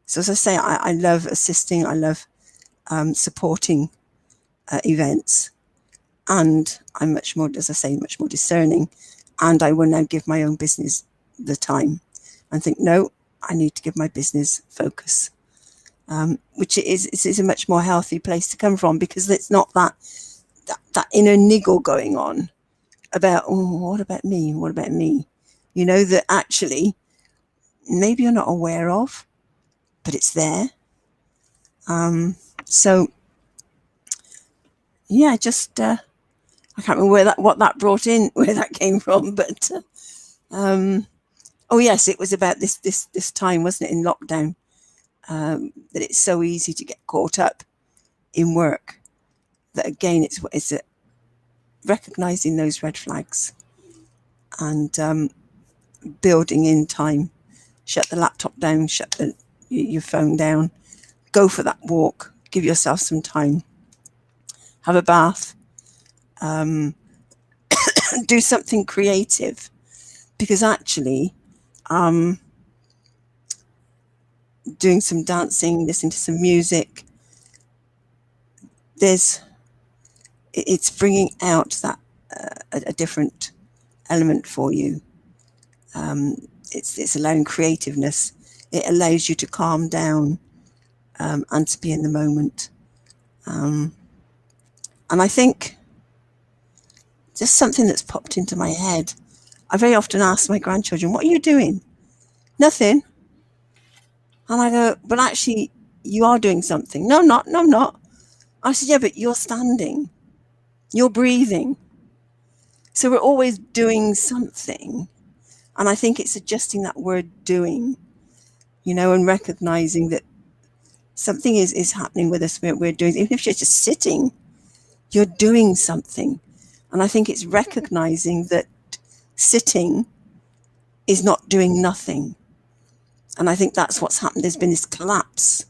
So as I say, I love assisting, I love supporting events, and I'm much more, as I say, much more discerning, and I will now give my own business the time and think, no, I need to give my business focus, which is a much more healthy place to come from, because it's not that inner niggle going on about, oh, what about me? What about me? That actually maybe you're not aware of, but it's there. So yeah, just I can't remember what that brought in, where that came from, but oh yes, it was about this time, wasn't it, in lockdown, that it's so easy to get caught up in work. That again, it's recognizing those red flags and building in time. Shut the laptop down, shut your phone down, go for that walk, give yourself some time, have a bath, do something creative, because actually doing some dancing, listening to some music, it's bringing out that a different element for you. It's allowing creativeness. It allows you to calm down and to be in the moment. And I think just something that's popped into my head. I very often ask my grandchildren, what are you doing? Nothing. And I go, but actually, you are doing something. No, I'm not. I said, yeah, but you're standing. You're breathing. So we're always doing something. And I think it's adjusting that word doing, and recognizing that something is happening with us. We're doing, even if you're just sitting, you're doing something. And I think it's recognizing that sitting is not doing nothing. And I think that's what's happened. There's been this collapse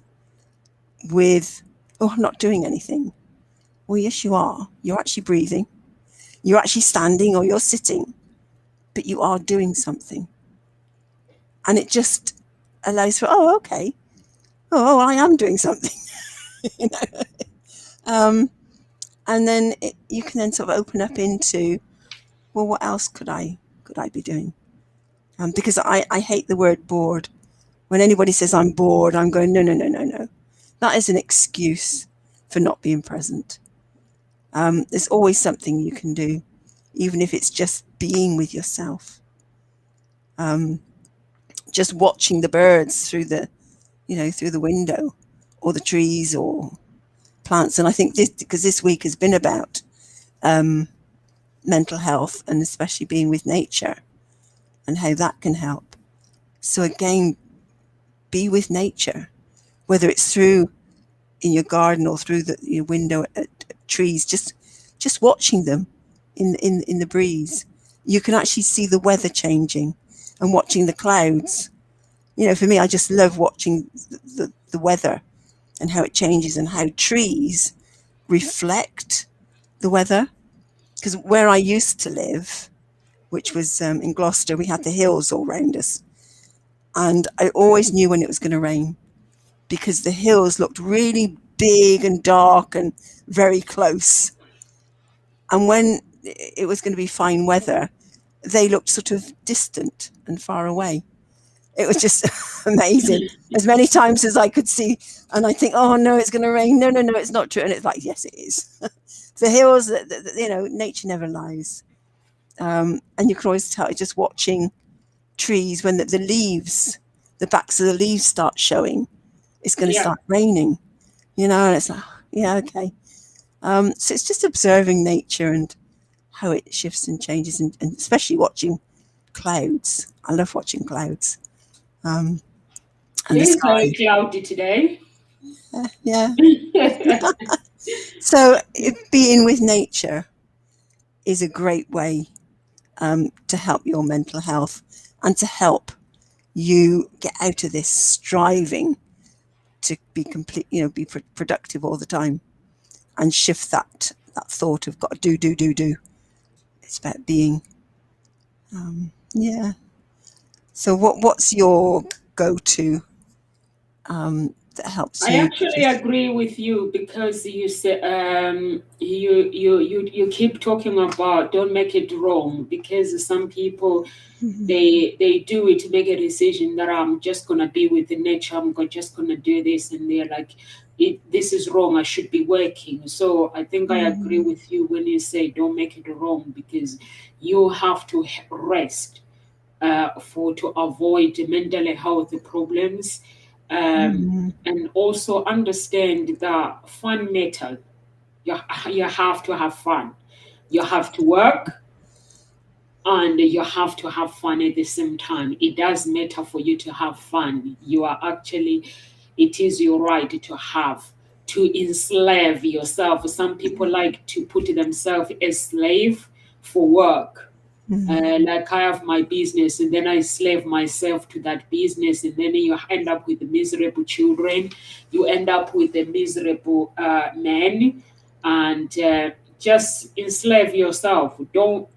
with, oh, I'm not doing anything. Well, yes, you are. You're actually breathing. You're actually standing, or you're sitting, but you are doing something. And it just allows for, oh, okay. Oh, I am doing something. And then you can then sort of open up into, well, what else could I be doing? Because I hate the word bored. When anybody says I'm bored, I'm going, no. That is an excuse for not being present. There's always something you can do, even if it's just being with yourself. Just watching the birds through the window, or the trees or plants. And I think because this week has been about mental health, and especially being with nature and how that can help. So again, be with nature, whether it's through in your garden or through your window at trees, just watching them in the breeze. You can actually see the weather changing and watching the clouds. For me, I just love watching the weather and how it changes, and how trees reflect the weather. because where I used to live, which was in Gloucester, we had the hills all round us. And I always knew when it was going to rain, because the hills looked really big and dark and very close. And when it was going to be fine weather, they looked sort of distant and far away. It was just amazing. As many times as I could see, and I think, oh no, it's going to rain. No, it's not true. And it's like, yes, it is. The hills, you know, nature never lies. And you can always tell just watching trees when the leaves, the backs of the leaves start showing, it's going to start raining, you know, and it's like, yeah, okay. So it's just observing nature and how it shifts and changes, and especially watching clouds. I love watching clouds. And it's very cloudy today. Yeah. So being with nature is a great way to help your mental health and to help you get out of this striving to be complete, you know, be productive all the time, and shift that thought of got to do. It's about being. So what's your go-to that helps you? I actually agree with you, because you say you keep talking about don't make it wrong, because some people they do it to make a decision that I'm just gonna be with the nature, just gonna do this, and they're like, this is wrong, I should be working. So I think I agree with you when you say don't make it wrong, because you have to rest to avoid mental health problems. And also understand that fun matters. You have to have fun. You have to work, and you have to have fun at the same time. It does matter for you to have fun. It is your right to enslave yourself. Some people like to put themselves as slave for work. Like I have my business, and then I slave myself to that business, and then you end up with miserable children. You end up with a miserable man, and just enslave yourself. Don't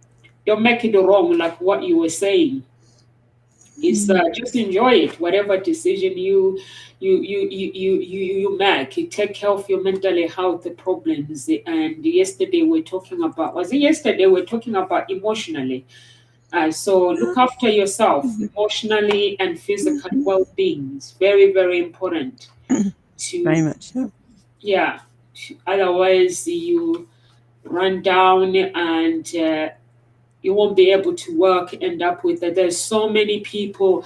make it wrong, like what you were saying. It's just enjoy it. Whatever decision you make, you take care of your mental health problems. And yesterday we're talking about, we're talking about emotionally. So look after yourself emotionally and physical well-being. It's very, very important. Very much. Yeah. Otherwise, you run down and you won't be able to work. End up with that. There's so many people.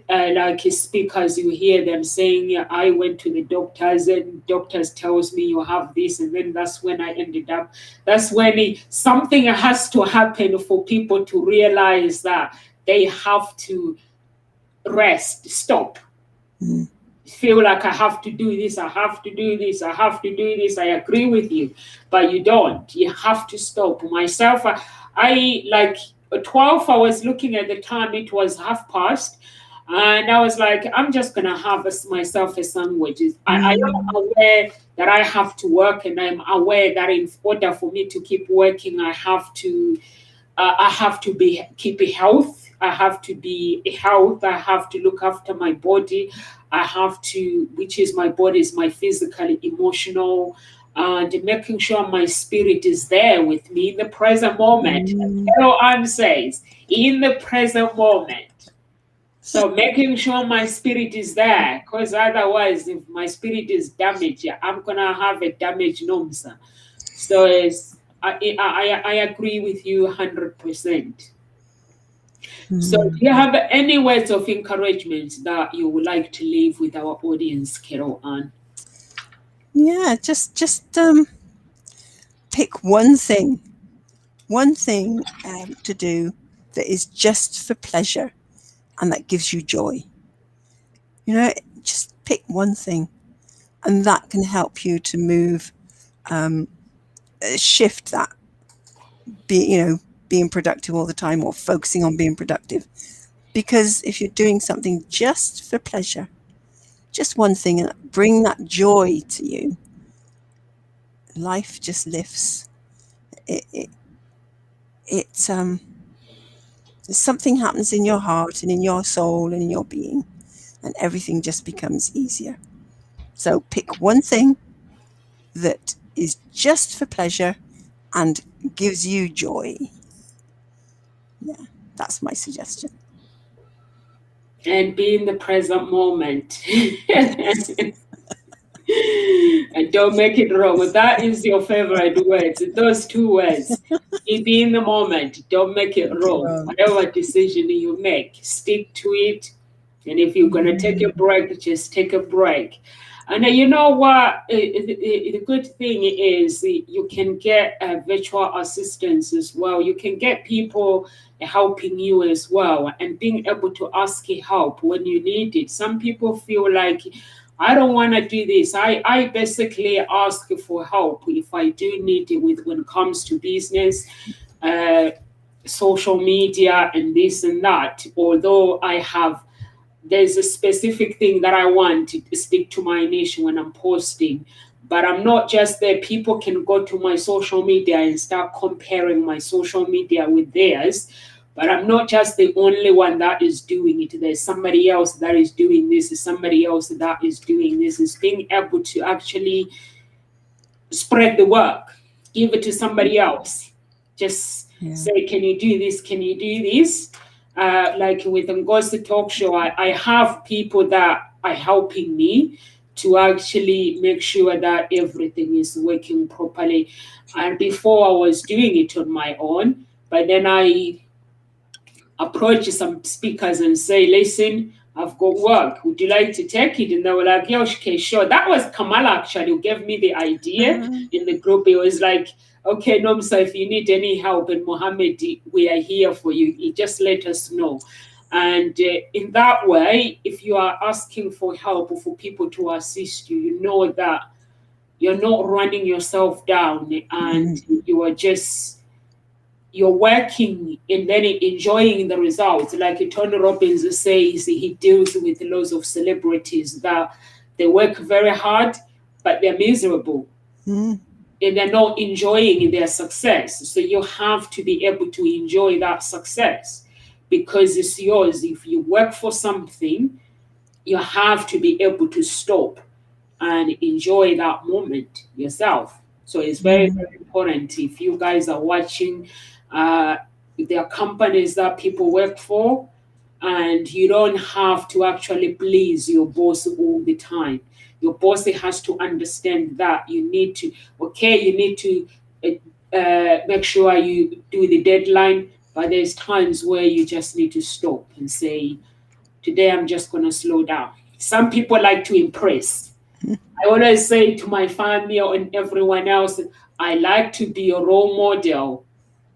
Like speakers, you hear them saying, I went to the doctors and doctors tells me you have this, and then that's when I ended up. That's when something has to happen for people to realize that they have to rest, stop. Feel like I have to do this, I have to do this, I have to do this. I agree with you, but you don't. You have to stop. Myself, I like 12, I was looking at the time, it was past. And I was like, I'm just going to have myself a sandwich. I am aware that I have to work, and I'm aware that in order for me to keep working, I have to keep health. I have to be health. I have to look after my body. I have to, which is my body, is my physical, emotional, and making sure my spirit is there with me in the present moment. Hello, Anne says, in the present moment. So making sure my spirit is there, because otherwise, if my spirit is damaged, I'm gonna have a damaged nomsa. So I agree with you 100%. So do you have any words of encouragement that you would like to leave with our audience, Carol Ann? Yeah, just pick one thing to do that is just for pleasure and that gives you joy. You know, just pick one thing, and that can help you to move, shift that, being productive all the time, or focusing on being productive. Because if you're doing something just for pleasure, just one thing, and bring that joy to you, life just lifts. it's something happens in your heart and in your soul and in your being, and everything just becomes easier. So pick one thing that is just for pleasure and gives you joy. Yeah, that's my suggestion. And be in the present moment. And don't make it wrong. That is your favorite words. Those two words. Be in the moment. Don't make it wrong. Whatever decision you make, stick to it. And if you're going to take a break, just take a break. And you know what? The good thing is you can get virtual assistance as well. You can get people helping you as well, and being able to ask help when you need it. Some people feel like, I don't want to do this. I basically ask for help if I do need it when it comes to business, social media, and this and that. Although there's a specific thing that I want to stick to my niche when I'm posting, but I'm not just there. People can go to my social media and start comparing my social media with theirs. But I'm not just the only one that is doing it. There's somebody else that is doing this, somebody else that is doing this. Is being able to actually spread the work, give it to somebody else. Just say, can you do this? Can you do this? Like with Ngozi Talk Show, I have people that are helping me to actually make sure that everything is working properly. And before I was doing it on my own, but then I approach some speakers and say, listen, I've got work. Would you like to take it? And they were like, yeah, okay, sure. That was Kamala, actually, who gave me the idea in the group. It was like, okay, Nomsa, if you need any help, and Mohammed, we are here for you. You just let us know. And in that way, if you are asking for help or for people to assist you, you know that you're not running yourself down, and you're working and then enjoying the results. Like Tony Robbins says, he deals with loads of celebrities that they work very hard, but they're miserable. And they're not enjoying their success. So you have to be able to enjoy that success because it's yours. If you work for something, you have to be able to stop and enjoy that moment yourself. So it's very, very important. If you guys are watching, there are companies that people work for, and you don't have to actually please your boss all the time. Your boss has to understand that you need to make sure you do the deadline, but there's times where you just need to stop and say, today I'm just going to slow down. Some people like to impress. I always say to my family and everyone else, I like to be a role model.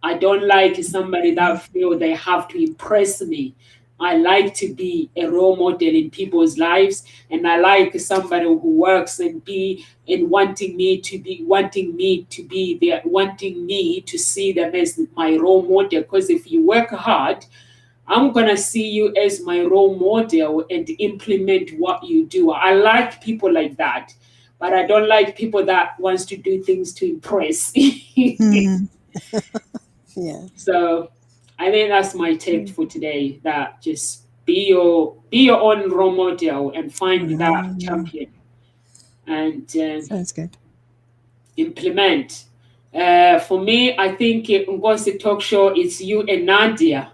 I don't like somebody that feel they have to impress me. I like to be a role model in people's lives, and I like somebody who works and wanting me to see them as my role model. Because if you work hard, I'm gonna see you as my role model and implement what you do. I like people like that, but I don't like people that wants to do things to impress. Yeah. So I think that's my tip for today, that just be your own role model and find that champion and Sounds good. implement. For me, I think Ngozi Talk Show, it's you and Nadia.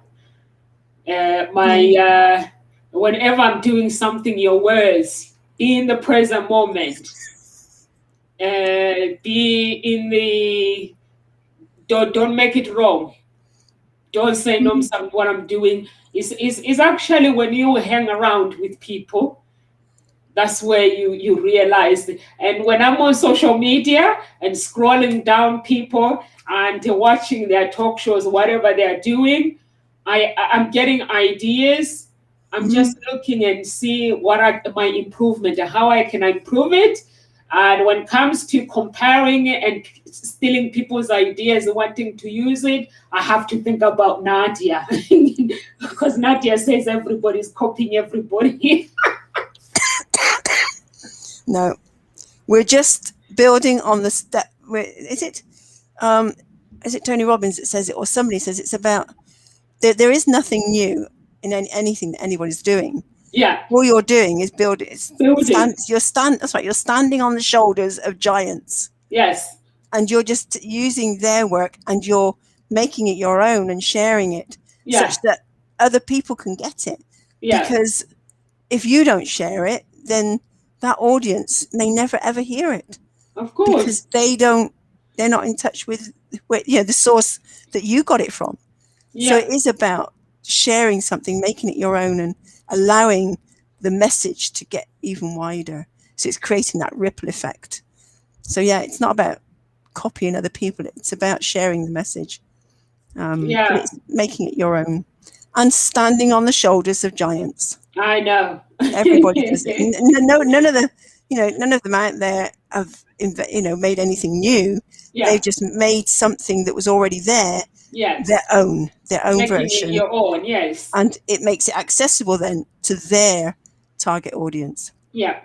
Whenever I'm doing something, your words, be in the present moment. Be in the don't make it wrong. Don't say no, what I'm doing is actually when you hang around with people, that's where you realize. And when I'm on social media and scrolling down people and watching their talk shows, whatever they're doing, I'm getting ideas. I'm just looking and see what are my improvement and how I can improve it. And when it comes to comparing and stealing people's ideas and wanting to use it, I have to think about Nadia because Nadia says everybody's copying everybody. No, we're just building on the step. is it Tony Robbins that says it, or somebody says it's about there is nothing new in anything that anybody's doing. Yeah. All you're doing is building. Building. That's right. You're standing on the shoulders of giants. Yes. And you're just using their work, and you're making it your own and sharing it, such that other people can get it. Yeah. Because if you don't share it, then that audience may never ever hear it. Of course. Because they're not in touch with the source that you got it from. Yeah. So it is about sharing something, making it your own, and allowing the message to get even wider. So it's creating that ripple effect. So yeah, it's not about copying other people. It's about sharing the message. But it's making it your own and standing on the shoulders of giants. I know. Everybody does it. None of them out there have made anything new. Yeah. They've just made something that was already there. Yes. Their own Making version. It your own, yes. And it makes it accessible then to their target audience. Yeah.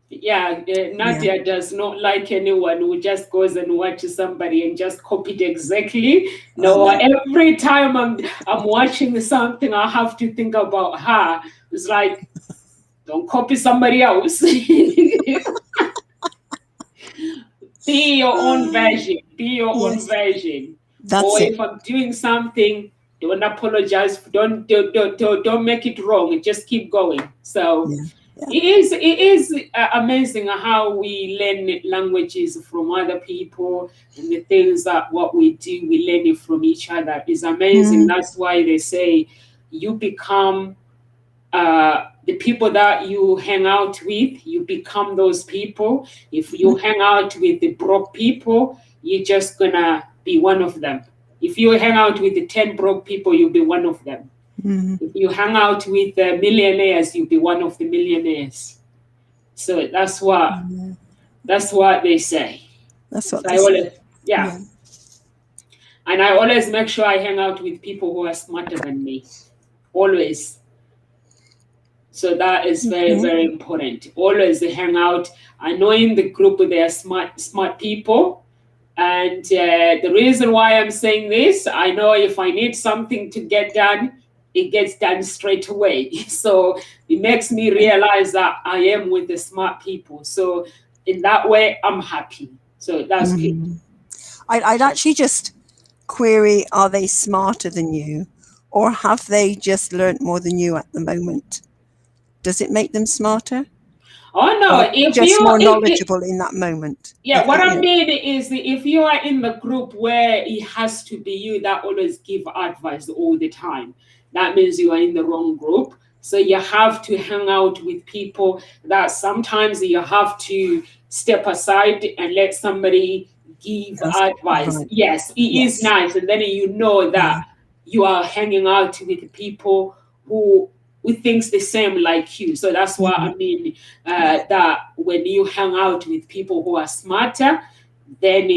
Yeah, Nadia does not like anyone who just goes and watches somebody and just copied exactly. No, every time I'm watching something, I have to think about her. It's like, don't copy somebody else. Be your own version. Be your own version. If I'm doing something, don't apologize. Don't make it wrong. Just keep going. So it is amazing how we learn languages from other people, and the things that what we do, we learn it from each other. It's amazing. That's why they say you become the people that you hang out with. You become those people. If you hang out with the broke people, you're just gonna be one of them. If you hang out with the 10 broke people, you'll be one of them. If you hang out with the millionaires, you'll be one of the millionaires. So that's what they say. That's what they say. And I always make sure I hang out with people who are smarter than me. Always. So that is very, very important. Always hang out. I know in the group there are smart people. And the reason why I'm saying this, I know if I need something to get done, it gets done straight away. So it makes me realize that I am with the smart people. So in that way, I'm happy. So that's good. I'd actually just query, are they smarter than you? Or have they just learnt more than you at the moment? Does it make them smarter? Oh, no. If just more knowledgeable in that moment. Yeah, what I mean is if you are in the group where it has to be you that always give advice all the time, that means you are in the wrong group. So you have to hang out with people that sometimes you have to step aside and let somebody give advice. Right. Yes, it is nice. And then you know that you are hanging out with people who thinks the same like you. So that's what I mean, that when you hang out with people who are smarter, then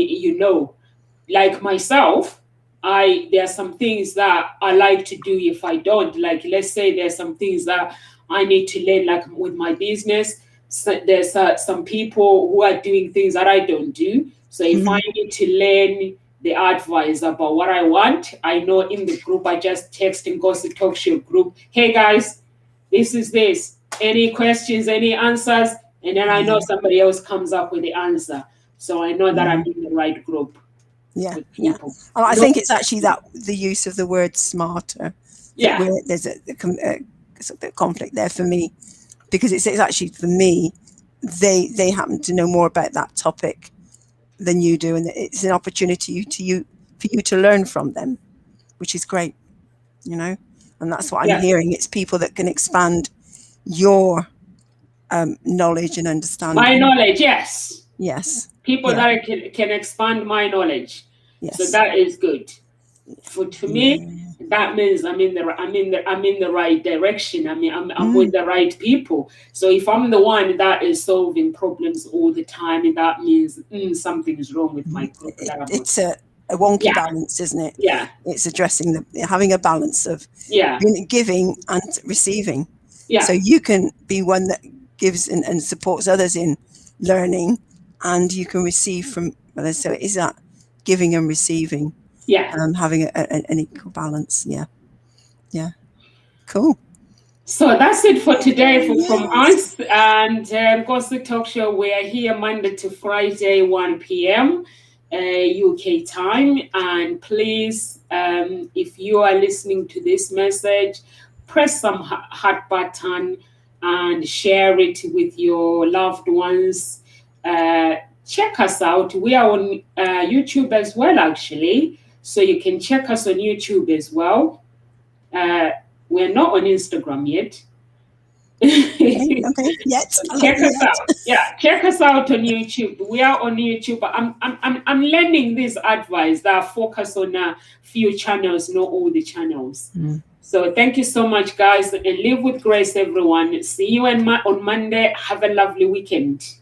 like myself, there are some things that I like to do. If I don't, like, let's say there's some things that I need to learn, like with my business. So there's some people who are doing things that I don't do. So if I need to learn the advice about what I want, I know in the group, I just text and go to talk show group. Hey guys, this is this. Any questions, any answers? And then I know somebody else comes up with the answer. So I know that I'm in the right group. Yeah. I think it's actually the use of the word smarter. There's a conflict there for me, because it's actually, for me, they happen to know more about that topic than you do, and it's an opportunity for you to learn from them, which is great, and that's what I'm hearing. It's people that can expand your knowledge and understanding. My knowledge, yes. People that can expand my knowledge. Yes. So that is good. To me, that means I'm in the right direction. I'm with the right people. So if I'm the one that is solving problems all the time, that means something is wrong with my group. It's a wonky balance, isn't it? Yeah. It's addressing having a balance of giving and receiving. Yeah. So you can be one that gives and supports others in learning, and you can receive from others. So it is that giving and receiving. Yeah. Having an equal balance. Yeah. Yeah. Cool. So that's it for today from us. And Gossip Talk Show, we are here Monday to Friday, 1 p.m. UK time. And please, if you are listening to this message, press some heart button and share it with your loved ones. Check us out. We are on YouTube as well, actually. So you can check us on YouTube as well. We're not on Instagram yet. Okay. Yet. Check us out. Yeah, check us out on YouTube. We are on YouTube. I'm lending this advice that I focus on a few channels, not all the channels. So thank you so much, guys, and live with grace, everyone. See you on Monday. Have a lovely weekend.